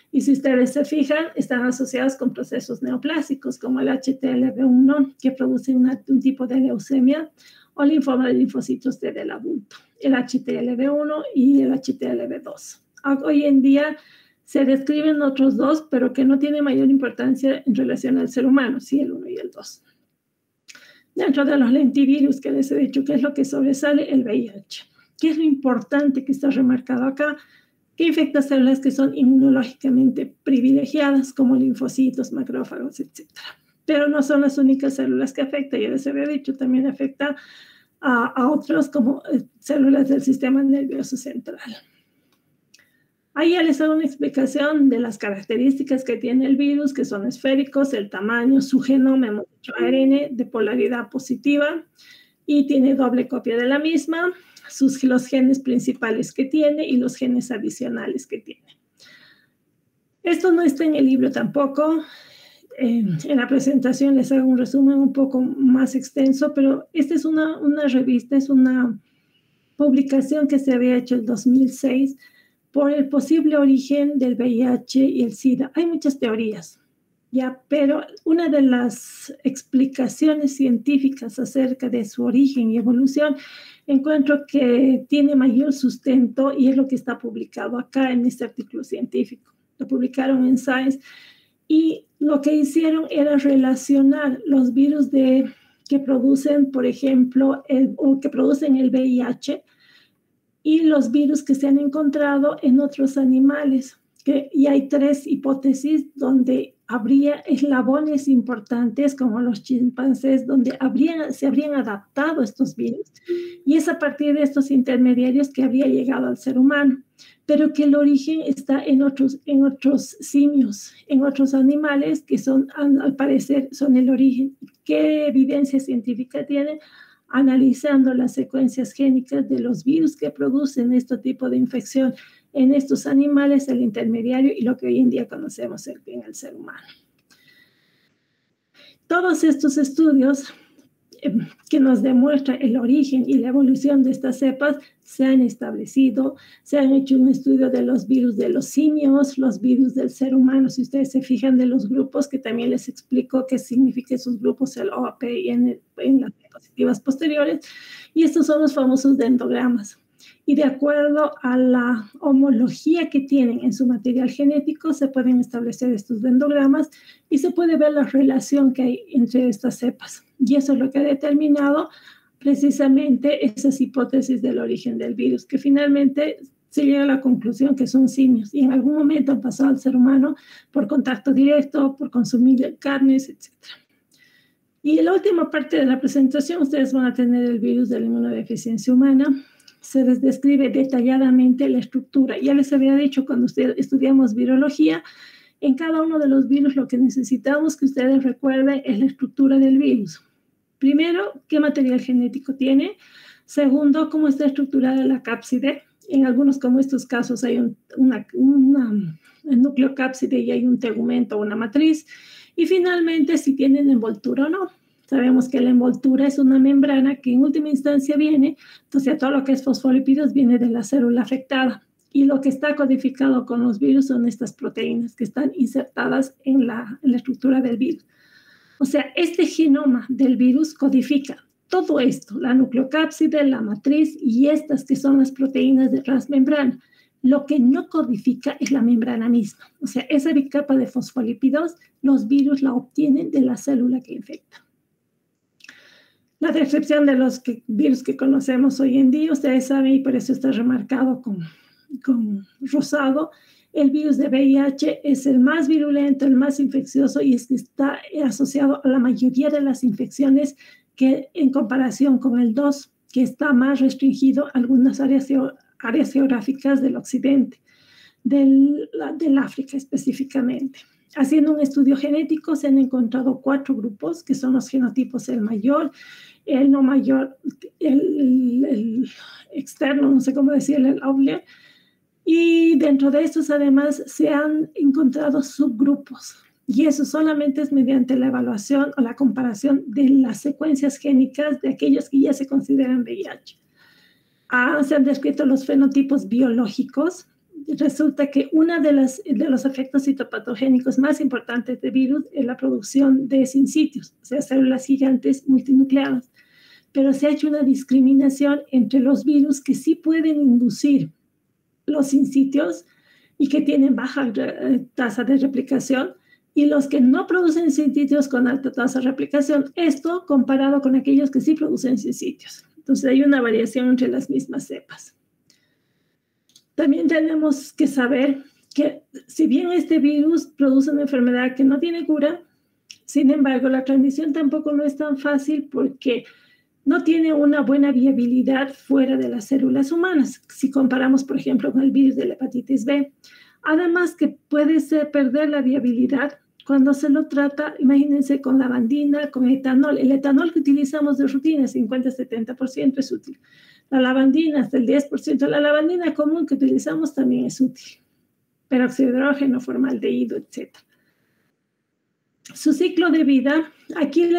Y si ustedes se fijan, están asociados con procesos neoplásicos como el HTLV1, que produce un tipo de leucemia, o linfoma de linfocitos T del adulto, el HTLV1 y el HTLV2. Hoy en día se describen otros dos, pero que no tienen mayor importancia en relación al ser humano, sí, el 1 y el 2. Dentro de los lentivirus que les he dicho, ¿qué es lo que sobresale? El VIH. ¿Qué es lo importante que está remarcado acá? Que infecta células que son inmunológicamente privilegiadas, como linfocitos, macrófagos, etc. Pero no son las únicas células que afecta, ya les había dicho, también afecta a otros como células del sistema nervioso central. Ahí ya les hago una explicación de las características que tiene el virus, que son esféricos, el tamaño, su genoma, hemos dicho ARN de polaridad positiva y tiene doble copia de la misma, los genes principales que tiene y los genes adicionales que tiene. Esto no está en el libro tampoco. En la presentación les hago un resumen un poco más extenso, pero esta es una revista, es una publicación que se había hecho en 2006 por el posible origen del VIH y el SIDA. Hay muchas teorías, ¿ya? Pero una de las explicaciones científicas acerca de su origen y evolución encuentro que tiene mayor sustento y es lo que está publicado acá en este artículo científico. Lo publicaron en Science y lo que hicieron era relacionar los virus que producen, por ejemplo, que producen el VIH y los virus que se han encontrado en otros animales. Y hay 3 hipótesis donde habría eslabones importantes como los chimpancés, donde se habrían adaptado estos virus. Y es a partir de estos intermediarios que habría llegado al ser humano, pero que el origen está en otros simios, en otros animales que al parecer son el origen. ¿Qué evidencia científica tienen? Analizando las secuencias génicas de los virus que producen este tipo de infección en estos animales, el intermediario y lo que hoy en día conocemos en el ser humano. Todos estos estudios que nos demuestran el origen y la evolución de estas cepas se han establecido, se han hecho un estudio de los virus de los simios, los virus del ser humano, si ustedes se fijan de los grupos, que también les explico qué significa esos grupos, el OAP y en las diapositivas posteriores, y estos son los famosos dendrogramas. Y de acuerdo a la homología que tienen en su material genético, se pueden establecer estos dendrogramas y se puede ver la relación que hay entre estas cepas. Y eso es lo que ha determinado precisamente esas hipótesis del origen del virus, que finalmente se llega a la conclusión que son simios y en algún momento han pasado al ser humano por contacto directo, por consumir carnes, etc. Y en la última parte de la presentación ustedes van a tener el virus de la inmunodeficiencia humana. Se les describe detalladamente la estructura. Ya les había dicho cuando estudiamos virología, en cada uno de los virus lo que necesitamos que ustedes recuerden es la estructura del virus. Primero, ¿qué material genético tiene? Segundo, ¿cómo está estructurada la cápside? En algunos, como estos casos, hay un nucleocápside y hay un tegumento o una matriz. Y finalmente, si tienen envoltura o no. Sabemos que la envoltura es una membrana que en última instancia viene, entonces todo lo que es fosfolípidos viene de la célula afectada. Y lo que está codificado con los virus son estas proteínas que están insertadas en la estructura del virus. O sea, este genoma del virus codifica todo esto, la nucleocápside, la matriz y estas que son las proteínas de transmembrana. Lo que no codifica es la membrana misma. O sea, esa bicapa de fosfolípidos, los virus la obtienen de la célula que infecta. La descripción de los virus que conocemos hoy en día, ustedes saben, y por eso está remarcado con rosado, el virus de VIH es el más virulento, el más infeccioso y es que está asociado a la mayoría de las infecciones que en comparación con el 2, que está más restringido a algunas áreas geográficas del occidente, del África específicamente. Haciendo un estudio genético se han encontrado 4 grupos, que son los genotipos el mayor, el no mayor, el externo, no sé cómo decirle, el outlier. Y dentro de estos además se han encontrado subgrupos. Y eso solamente es mediante la evaluación o la comparación de las secuencias génicas de aquellos que ya se consideran VIH. Se han descrito los fenotipos biológicos. Resulta que uno de los efectos citopatogénicos más importantes de virus es la producción de sincitios, o sea, células gigantes multinucleadas. Pero se ha hecho una discriminación entre los virus que sí pueden inducir los sincitios y que tienen baja tasa de replicación y los que no producen sincitios con alta tasa de replicación. Esto comparado con aquellos que sí producen sincitios. Entonces hay una variación entre las mismas cepas. También tenemos que saber que si bien este virus produce una enfermedad que no tiene cura, sin embargo, la transmisión tampoco no es tan fácil porque no tiene una buena viabilidad fuera de las células humanas, si comparamos, por ejemplo, con el virus de la hepatitis B. Además que puede perder la viabilidad cuando se lo trata, imagínense, con lavandina, con etanol. El etanol que utilizamos de rutina, 50-70% es útil. La lavandina, hasta el 10%. La lavandina común que utilizamos también es útil. Peróxido de hidrógeno, formaldehído, etc. Su ciclo de vida, aquí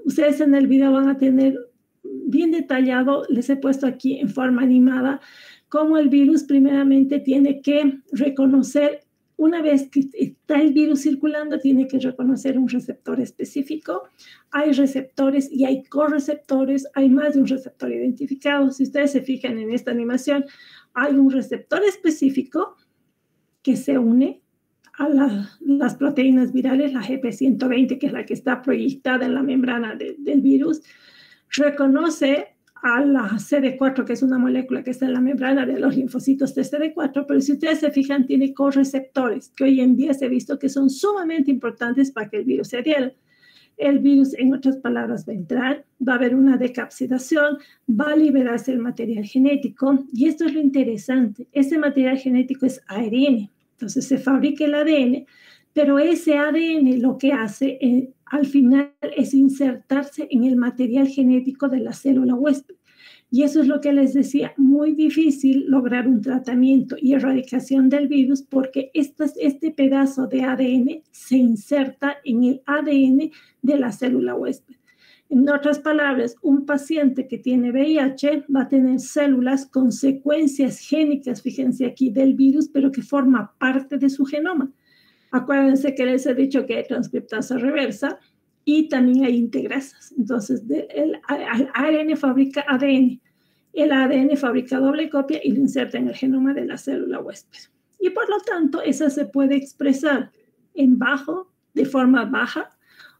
ustedes en el video van a tener bien detallado, les he puesto aquí en forma animada, cómo el virus primeramente tiene que reconocer, una vez que está el virus circulando, tiene que reconocer un receptor específico. Hay receptores y hay correceptores, hay más de un receptor identificado. Si ustedes se fijan en esta animación, hay un receptor específico que se une a las proteínas virales, la GP120, que es la que está proyectada en la membrana del virus, reconoce a la CD4, que es una molécula que está en la membrana de los linfocitos de CD4, pero si ustedes se fijan, tiene correceptores, que hoy en día se ha visto que son sumamente importantes para que el virus se adhiera. El virus, en otras palabras, va a entrar, va a haber una decapsidación, va a liberarse el material genético, y esto es lo interesante, ese material genético es ARN, entonces se fabrica el ADN, pero ese ADN lo que hace al final es insertarse en el material genético de la célula huésped. Y eso es lo que les decía, muy difícil lograr un tratamiento y erradicación del virus porque este pedazo de ADN se inserta en el ADN de la célula huésped. En otras palabras, un paciente que tiene VIH va a tener células con secuencias génicas, fíjense aquí, del virus, pero que forma parte de su genoma. Acuérdense que les he dicho que hay transcriptasa reversa y también hay integrasas. Entonces, el ARN fabrica ADN. El ADN fabrica doble copia y lo inserta en el genoma de la célula huésped. Y por lo tanto, esa se puede expresar de forma baja,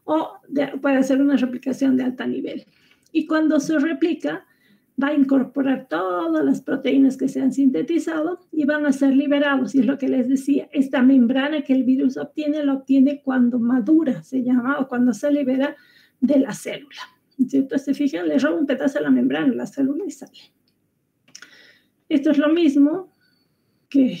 o puede ser una replicación de alto nivel. Y cuando se replica, va a incorporar todas las proteínas que se han sintetizado y van a ser liberados. Y es lo que les decía, esta membrana que el virus obtiene, la obtiene cuando madura, se llama, o cuando se libera de la célula. ¿Cierto? Se fijan, le roba un pedazo de la membrana, la célula y sale. Esto es lo mismo que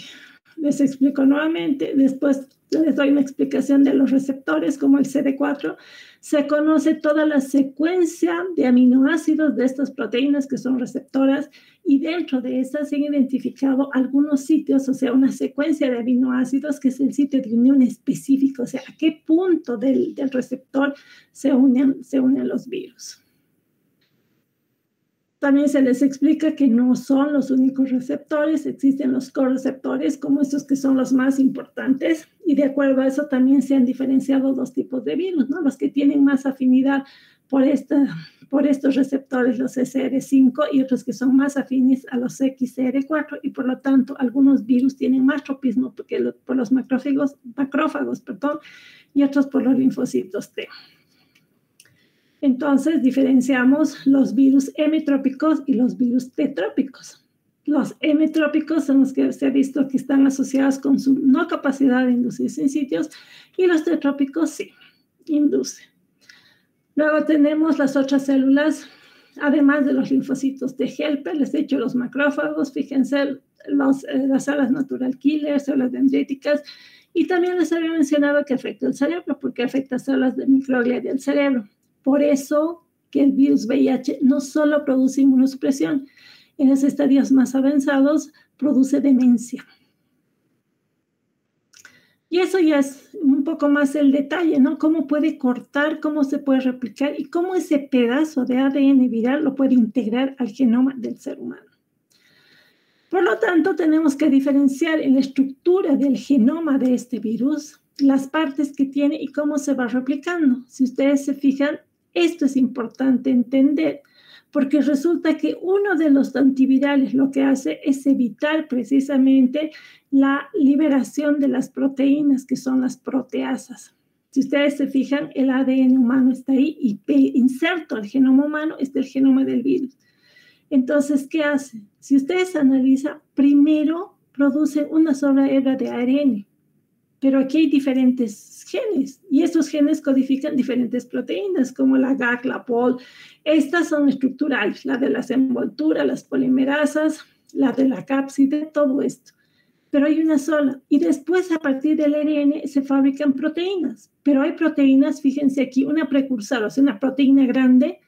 les explico nuevamente. Después les doy una explicación de los receptores, como el CD4. Se conoce toda la secuencia de aminoácidos de estas proteínas que son receptoras, y dentro de esas se han identificado algunos sitios, o sea, una secuencia de aminoácidos que es el sitio de unión específico, o sea, a qué punto del receptor se unen los virus. También se les explica que no son los únicos receptores, existen los correceptores, como estos que son los más importantes, y de acuerdo a eso también se han diferenciado dos tipos de virus, ¿no? Los que tienen más afinidad por estos receptores, los CCR5, y otros que son más afines a los XCR4, y por lo tanto algunos virus tienen más tropismo por los macrófagos, y otros por los linfocitos T. Entonces, diferenciamos los virus hemitrópicos y los virus tetrópicos. Los hemitrópicos son los que se ha visto que están asociados con su no capacidad de inducirse en sitios, y los tetrópicos sí, inducen. Luego tenemos las otras células, además de los linfocitos de Helper, les he dicho los macrófagos, fíjense, las células natural killer, células dendríticas, y también les había mencionado que afecta el cerebro, porque afecta células de microglia del cerebro. Por eso que el virus VIH no solo produce inmunosupresión, en los estadios más avanzados produce demencia. Y eso ya es un poco más el detalle, ¿no? Cómo puede cortar, cómo se puede replicar y cómo ese pedazo de ADN viral lo puede integrar al genoma del ser humano. Por lo tanto, tenemos que diferenciar en la estructura del genoma de este virus las partes que tiene y cómo se va replicando. Si ustedes se fijan, esto es importante entender, porque resulta que uno de los antivirales lo que hace es evitar precisamente la liberación de las proteínas, que son las proteasas. Si ustedes se fijan, el ADN humano está ahí y inserto al genoma humano está el genoma del virus. Entonces, ¿qué hace? Si ustedes analizan, primero producen una sola hebra de ARN, pero aquí hay diferentes genes y estos genes codifican diferentes proteínas como la GAC, la POL. Estas son estructurales, la de las envolturas, las polimerasas, la de la cápside, todo esto. Pero hay una sola y después a partir del ARN se fabrican proteínas, pero hay proteínas, fíjense aquí, una precursora, o sea, una proteína grande,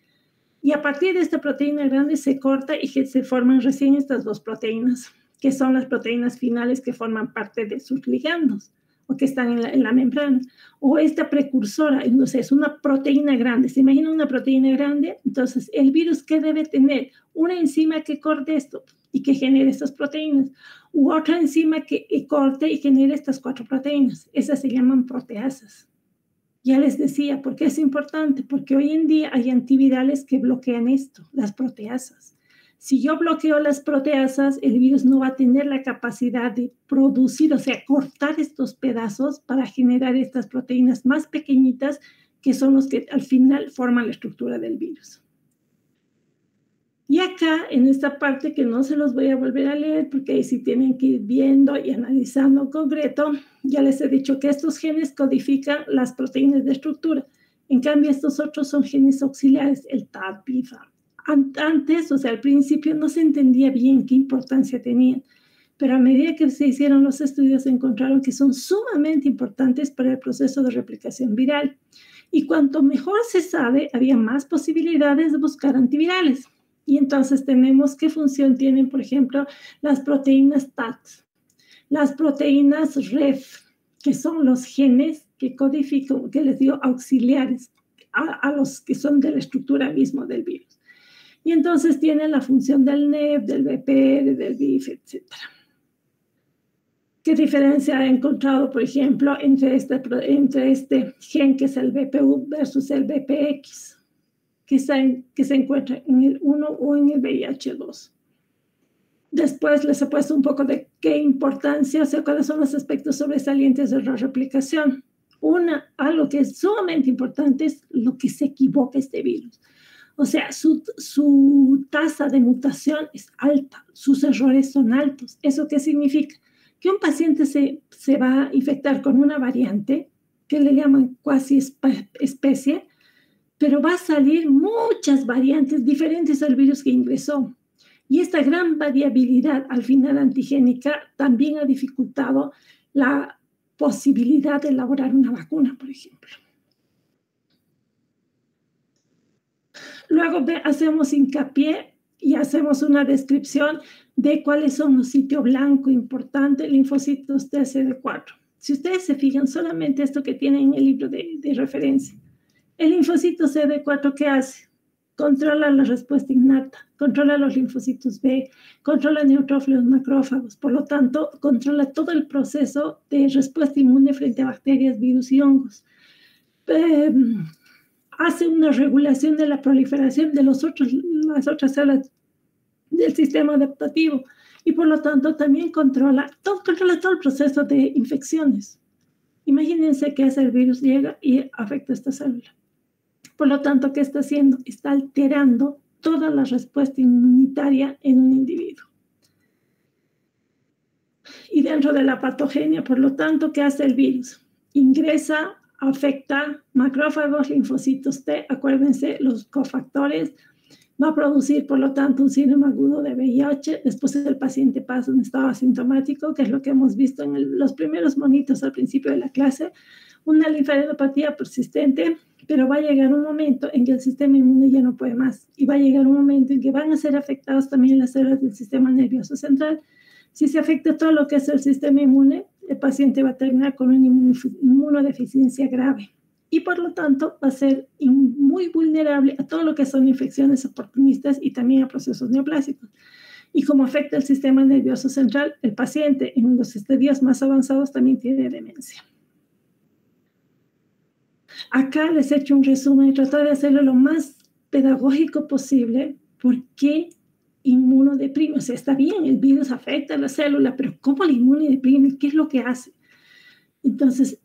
y a partir de esta proteína grande se corta y se forman recién estas dos proteínas, que son las proteínas finales que forman parte de sus ligandos o que están en la membrana. O esta precursora, entonces es una proteína grande. ¿Se imagina una proteína grande? Entonces, el virus, ¿qué debe tener? Una enzima que corte esto y que genere estas proteínas, u otra enzima que corte y genere estas cuatro proteínas. Esas se llaman proteasas. Ya les decía, ¿por qué es importante? Porque hoy en día hay antivirales que bloquean esto, las proteasas. Si yo bloqueo las proteasas, el virus no va a tener la capacidad de producir, o sea, cortar estos pedazos para generar estas proteínas más pequeñitas, que son los que al final forman la estructura del virus. Y acá, en esta parte que no se los voy a volver a leer, porque ahí sí tienen que ir viendo y analizando en concreto, ya les he dicho que estos genes codifican las proteínas de estructura. En cambio, estos otros son genes auxiliares, el TAP y FAP. Antes, o sea, al principio no se entendía bien qué importancia tenían, pero a medida que se hicieron los estudios se encontraron que son sumamente importantes para el proceso de replicación viral. Y cuanto mejor se sabe, había más posibilidades de buscar antivirales. Y entonces tenemos qué función tienen, por ejemplo, las proteínas TAT, las proteínas REF, que son los genes que codifican, que les digo, auxiliares a los que son de la estructura misma del virus. Y entonces tienen la función del NEP, del BPR, del BIF, etc. ¿Qué diferencia he encontrado, por ejemplo, entre este gen que es el BPU versus el BPX? Que se encuentra en el 1 o en el VIH2. Después les he puesto un poco de qué importancia, o sea, cuáles son los aspectos sobresalientes de la replicación. Algo que es sumamente importante es lo que se equivoca este virus. O sea, su tasa de mutación es alta, sus errores son altos. ¿Eso qué significa? Que un paciente se va a infectar con una variante que le llaman cuasi especie, pero va a salir muchas variantes diferentes al virus que ingresó. Y esta gran variabilidad al final antigénica también ha dificultado la posibilidad de elaborar una vacuna, por ejemplo. Luego hacemos hincapié y hacemos una descripción de cuáles son los sitios blancos importantes, linfocitos TCD4. Si ustedes se fijan, solamente esto que tienen en el libro de referencia. El linfocito CD4, ¿qué hace? Controla la respuesta innata, controla los linfocitos B, controla neutrófilos macrófagos, por lo tanto, controla todo el proceso de respuesta inmune frente a bacterias, virus y hongos. Hace una regulación de la proliferación de las otras células del sistema adaptativo y por lo tanto también controla todo el proceso de infecciones. Imagínense que ese virus llega y afecta a esta célula. Por lo tanto, ¿qué está haciendo? Está alterando toda la respuesta inmunitaria en un individuo. Y dentro de la patogenia, por lo tanto, ¿qué hace el virus? Ingresa, afecta macrófagos, linfocitos T, acuérdense, los cofactores, va a producir, por lo tanto, un síndrome agudo de VIH, después el paciente pasa a un estado asintomático, que es lo que hemos visto en los primeros monitos al principio de la clase, una linfadenopatía persistente, pero va a llegar un momento en que el sistema inmune ya no puede más, y va a llegar un momento en que van a ser afectados también las células del sistema nervioso central. Si se afecta todo lo que es el sistema inmune, el paciente va a terminar con una inmunodeficiencia grave y por lo tanto va a ser muy vulnerable a todo lo que son infecciones oportunistas y también a procesos neoplásicos. Y como afecta el sistema nervioso central, el paciente en los estadios más avanzados también tiene demencia. Acá les he hecho un resumen y tratar de hacerlo lo más pedagógico posible. ¿Por qué inmunodeprime? O sea, está bien, el virus afecta a la célula, pero ¿cómo la inmunodeprime? ¿Qué es lo que hace? Entonces,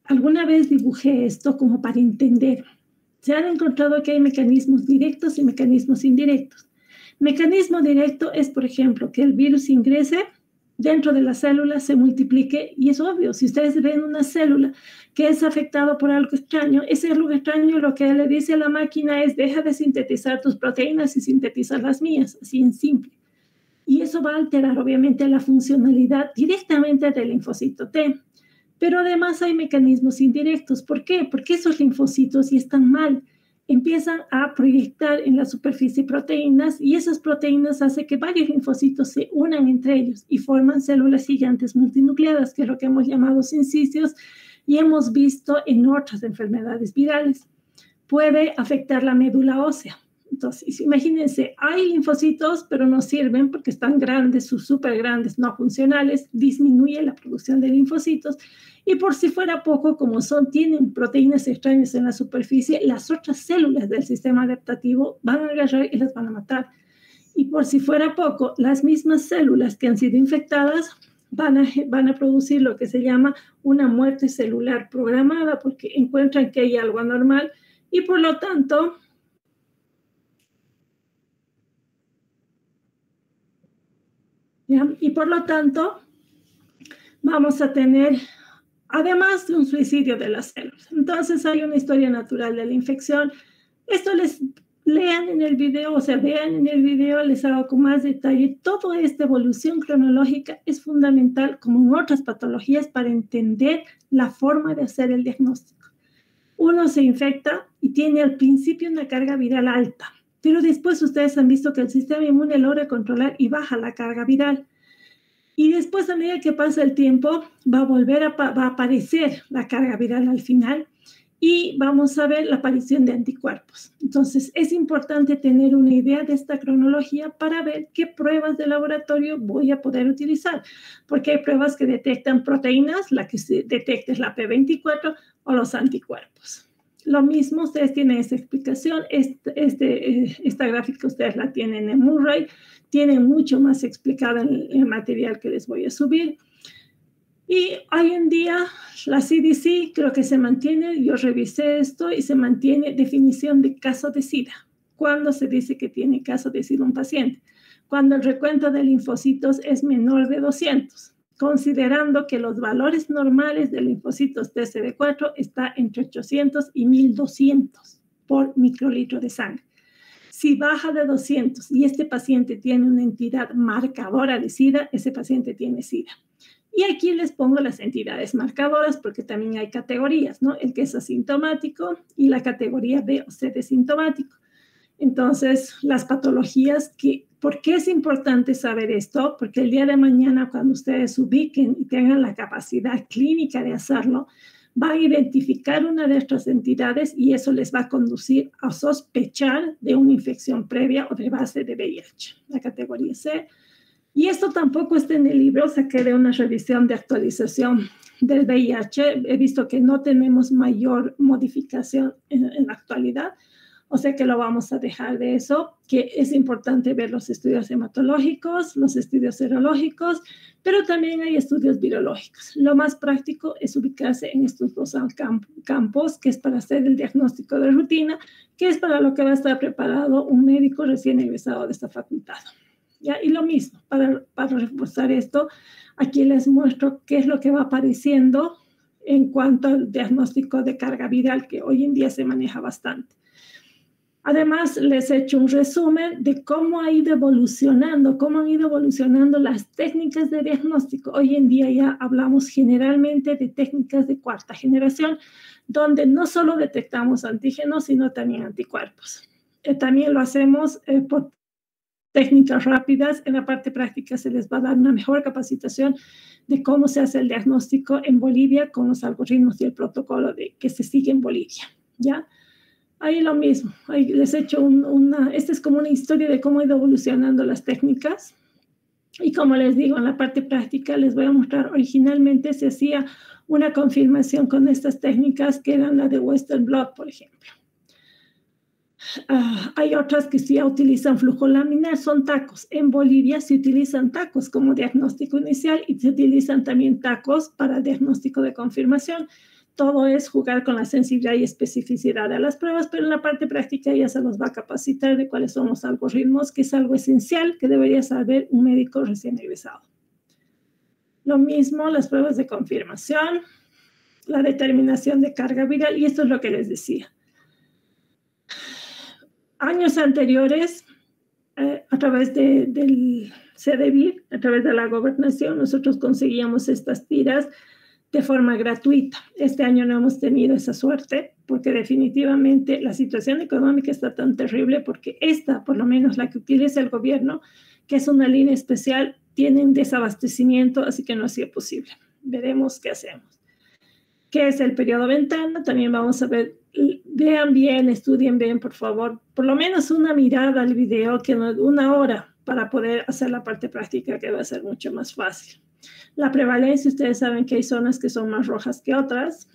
alguna vez dibujé esto como para entender. Se han encontrado que hay mecanismos directos y mecanismos indirectos. Mecanismo directo es, por ejemplo, que el virus ingrese dentro de la célula, se multiplique, y es obvio, si ustedes ven una célula que es afectada por algo extraño, ese algo extraño lo que le dice a la máquina es deja de sintetizar tus proteínas y sintetiza las mías, así en simple. Y eso va a alterar obviamente la funcionalidad directamente del linfocito T. Pero además hay mecanismos indirectos. ¿Por qué? Porque esos linfocitos, si están mal, empiezan a proyectar en la superficie proteínas y esas proteínas hacen que varios linfocitos se unan entre ellos y forman células gigantes multinucleadas, que es lo que hemos llamado sincicios y hemos visto en otras enfermedades virales. Puede afectar la médula ósea. Entonces, imagínense, hay linfocitos, pero no sirven porque están grandes, súper grandes, no funcionales, disminuye la producción de linfocitos. Y por si fuera poco, como tienen proteínas extrañas en la superficie, las otras células del sistema adaptativo van a agarrar y las van a matar. Y por si fuera poco, las mismas células que han sido infectadas van a producir lo que se llama una muerte celular programada porque encuentran que hay algo anormal y por lo tanto vamos a tener, además de un suicidio de las células. Entonces hay una historia natural de la infección. Esto lean en el video, o sea, vean en el video, les hago con más detalle. Toda esta evolución cronológica es fundamental, como en otras patologías, para entender la forma de hacer el diagnóstico. Uno se infecta y tiene al principio una carga viral alta, pero después ustedes han visto que el sistema inmune logra controlar y baja la carga viral. Y después, a medida que pasa el tiempo, va a aparecer la carga viral al final y vamos a ver la aparición de anticuerpos. Entonces, es importante tener una idea de esta cronología para ver qué pruebas de laboratorio voy a poder utilizar, porque hay pruebas que detectan proteínas, la que se detecta es la P24 o los anticuerpos. Lo mismo, ustedes tienen esta explicación, esta gráfica ustedes la tienen en Murray, tienen mucho más explicada en el material que les voy a subir. Y hoy en día la CDC creo que se mantiene, yo revisé esto y se mantiene definición de caso de SIDA. ¿Cuándo se dice que tiene caso de SIDA un paciente? Cuando el recuento de linfocitos es menor de 200, considerando que los valores normales de linfocitos TCD4 está entre 800 y 1200 por microlitro de sangre. Si baja de 200 y este paciente tiene una entidad marcadora de SIDA, ese paciente tiene SIDA. Y aquí les pongo las entidades marcadoras porque también hay categorías, ¿no? El que es asintomático y la categoría B o C de sintomático. Entonces, las patologías ¿por qué es importante saber esto? Porque el día de mañana, cuando ustedes ubiquen y tengan la capacidad clínica de hacerlo, van a identificar una de estas entidades y eso les va a conducir a sospechar de una infección previa o de base de VIH, la categoría C. Y esto tampoco está en el libro, saqué de una revisión de actualización del VIH. He visto que no tenemos mayor modificación en la actualidad, o sea que lo vamos a dejar de eso, que es importante ver los estudios hematológicos, los estudios serológicos, pero también hay estudios virológicos. Lo más práctico es ubicarse en estos dos campos, que es para hacer el diagnóstico de rutina, que es para lo que va a estar preparado un médico recién egresado de esta facultad. ¿Ya? Y lo mismo, para reforzar esto, aquí les muestro qué es lo que va apareciendo en cuanto al diagnóstico de carga viral, que hoy en día se maneja bastante. Además, les he hecho un resumen de cómo han ido evolucionando las técnicas de diagnóstico. Hoy en día ya hablamos generalmente de técnicas de cuarta generación, donde no solo detectamos antígenos, sino también anticuerpos. También lo hacemos por técnicas rápidas. En la parte práctica se les va a dar una mejor capacitación de cómo se hace el diagnóstico en Bolivia con los algoritmos y el protocolo que se sigue en Bolivia, ¿ya? Ahí lo mismo, ahí les he hecho esta es como una historia de cómo han ido evolucionando las técnicas. Y como les digo, en la parte práctica les voy a mostrar, originalmente se hacía una confirmación con estas técnicas que eran la de Western blot, por ejemplo. Hay otras que sí utilizan flujo laminar, son tacos. En Bolivia se utilizan tacos como diagnóstico inicial y se utilizan también tacos para diagnóstico de confirmación. Todo es jugar con la sensibilidad y especificidad de las pruebas, pero en la parte práctica ya se los va a capacitar de cuáles son los algoritmos, que es algo esencial que debería saber un médico recién egresado. Lo mismo, las pruebas de confirmación, la determinación de carga viral, y esto es lo que les decía. Años anteriores, a través del CDVIR, a través de la gobernación, nosotros conseguíamos estas tiras de forma gratuita. Este año no hemos tenido esa suerte porque definitivamente la situación económica está tan terrible porque esta, por lo menos la que utiliza el gobierno, que es una línea especial, tienen desabastecimiento, así que no ha sido posible. Veremos qué hacemos. ¿Qué es el periodo ventana? También vamos a ver, vean bien, estudien bien, por favor, por lo menos una mirada al video, que no, una hora para poder hacer la parte práctica, que va a ser mucho más fácil. La prevalencia, ustedes saben que hay zonas que son más rojas que otras,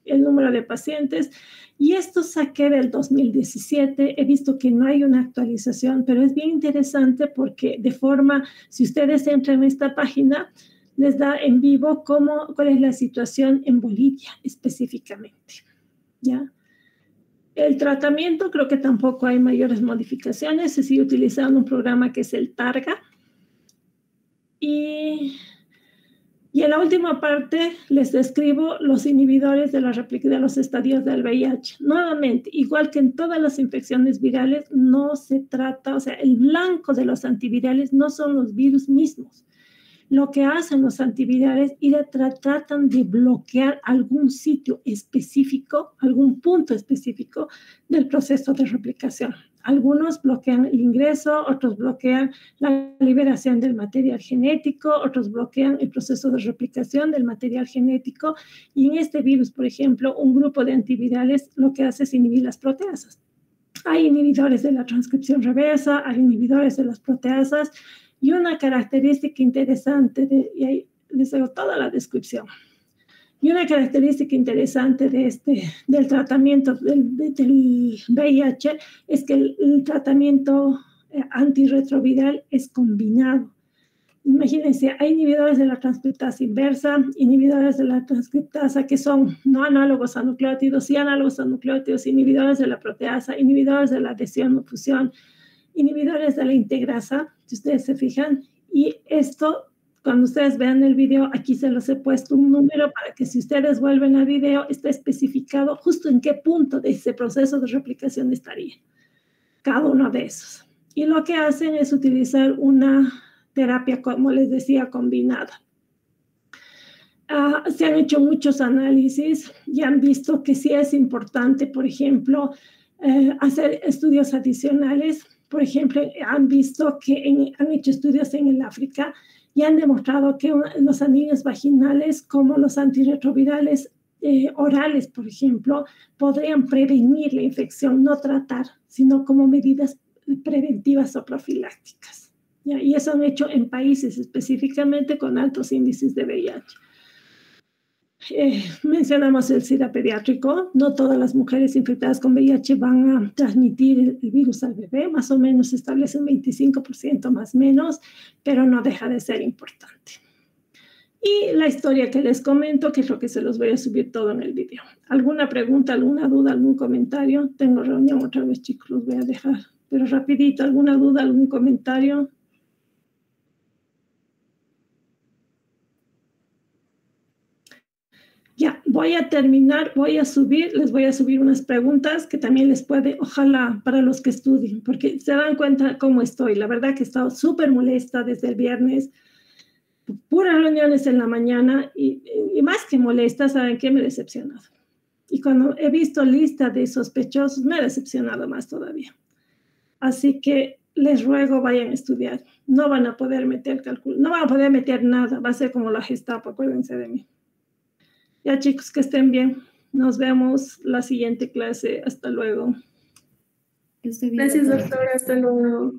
el número de pacientes, y esto saqué del 2017, he visto que no hay una actualización, pero es bien interesante porque si ustedes entran en esta página, les da en vivo cuál es la situación en Bolivia específicamente, ¿ya? El tratamiento, creo que tampoco hay mayores modificaciones, se sigue utilizando un programa que es el TARGA, y en la última parte les describo los inhibidores de la réplica de los estadios del VIH. Nuevamente, igual que en todas las infecciones virales, no se trata, o sea, el blanco de los antivirales no son los virus mismos. Lo que hacen los antivirales es tratan de bloquear algún sitio específico, algún punto específico del proceso de replicación. Algunos bloquean el ingreso, otros bloquean la liberación del material genético, otros bloquean el proceso de replicación del material genético. Y en este virus, por ejemplo, un grupo de antivirales lo que hace es inhibir las proteasas. Hay inhibidores de la transcripción reversa, hay inhibidores de las proteasas, y una característica interesante, y ahí les hago toda la descripción. Y una característica interesante del tratamiento del VIH es que el tratamiento antirretroviral es combinado. Imagínense, hay inhibidores de la transcriptasa inversa, inhibidores de la transcriptasa que son no análogos a nucleótidos, sí análogos a nucleótidos, inhibidores de la proteasa, inhibidores de la adhesión o fusión, inhibidores de la integrasa, si ustedes se fijan. Y esto, cuando ustedes vean el video, aquí se los he puesto un número para que si ustedes vuelven al video, está especificado justo en qué punto de ese proceso de replicación estaría cada uno de esos. Y lo que hacen es utilizar una terapia, como les decía, combinada. Se han hecho muchos análisis y han visto que sí es importante, por ejemplo, hacer estudios adicionales. Por ejemplo, han visto que han hecho estudios en el África y han demostrado que los anillos vaginales, como los antirretrovirales orales, por ejemplo, podrían prevenir la infección, no tratar, sino como medidas preventivas o profilácticas. ¿Ya? Y eso han hecho en países específicamente con altos índices de VIH. Mencionamos el SIDA pediátrico. No todas las mujeres infectadas con VIH van a transmitir el virus al bebé. Más o menos se establece un 25% más o menos, pero no deja de ser importante. Y la historia que les comento, que es lo que se los voy a subir todo en el video. ¿Alguna pregunta, alguna duda, algún comentario? Tengo reunión otra vez, chicos, los voy a dejar. Pero rapidito, ¿alguna duda, algún comentario? Ya, voy a terminar, les voy a subir unas preguntas que también les puede, ojalá, para los que estudien, porque se dan cuenta cómo estoy. La verdad que he estado súper molesta desde el viernes, puras reuniones en la mañana y más que molesta, ¿saben qué? Me he decepcionado. Y cuando he visto lista de sospechosos, me he decepcionado más todavía. Así que les ruego, vayan a estudiar. No van a poder meter cálculo, no van a poder meter nada, va a ser como la Gestapo, acuérdense de mí. Ya, chicos, que estén bien. Nos vemos la siguiente clase. Hasta luego. Gracias, doctora. Hasta luego.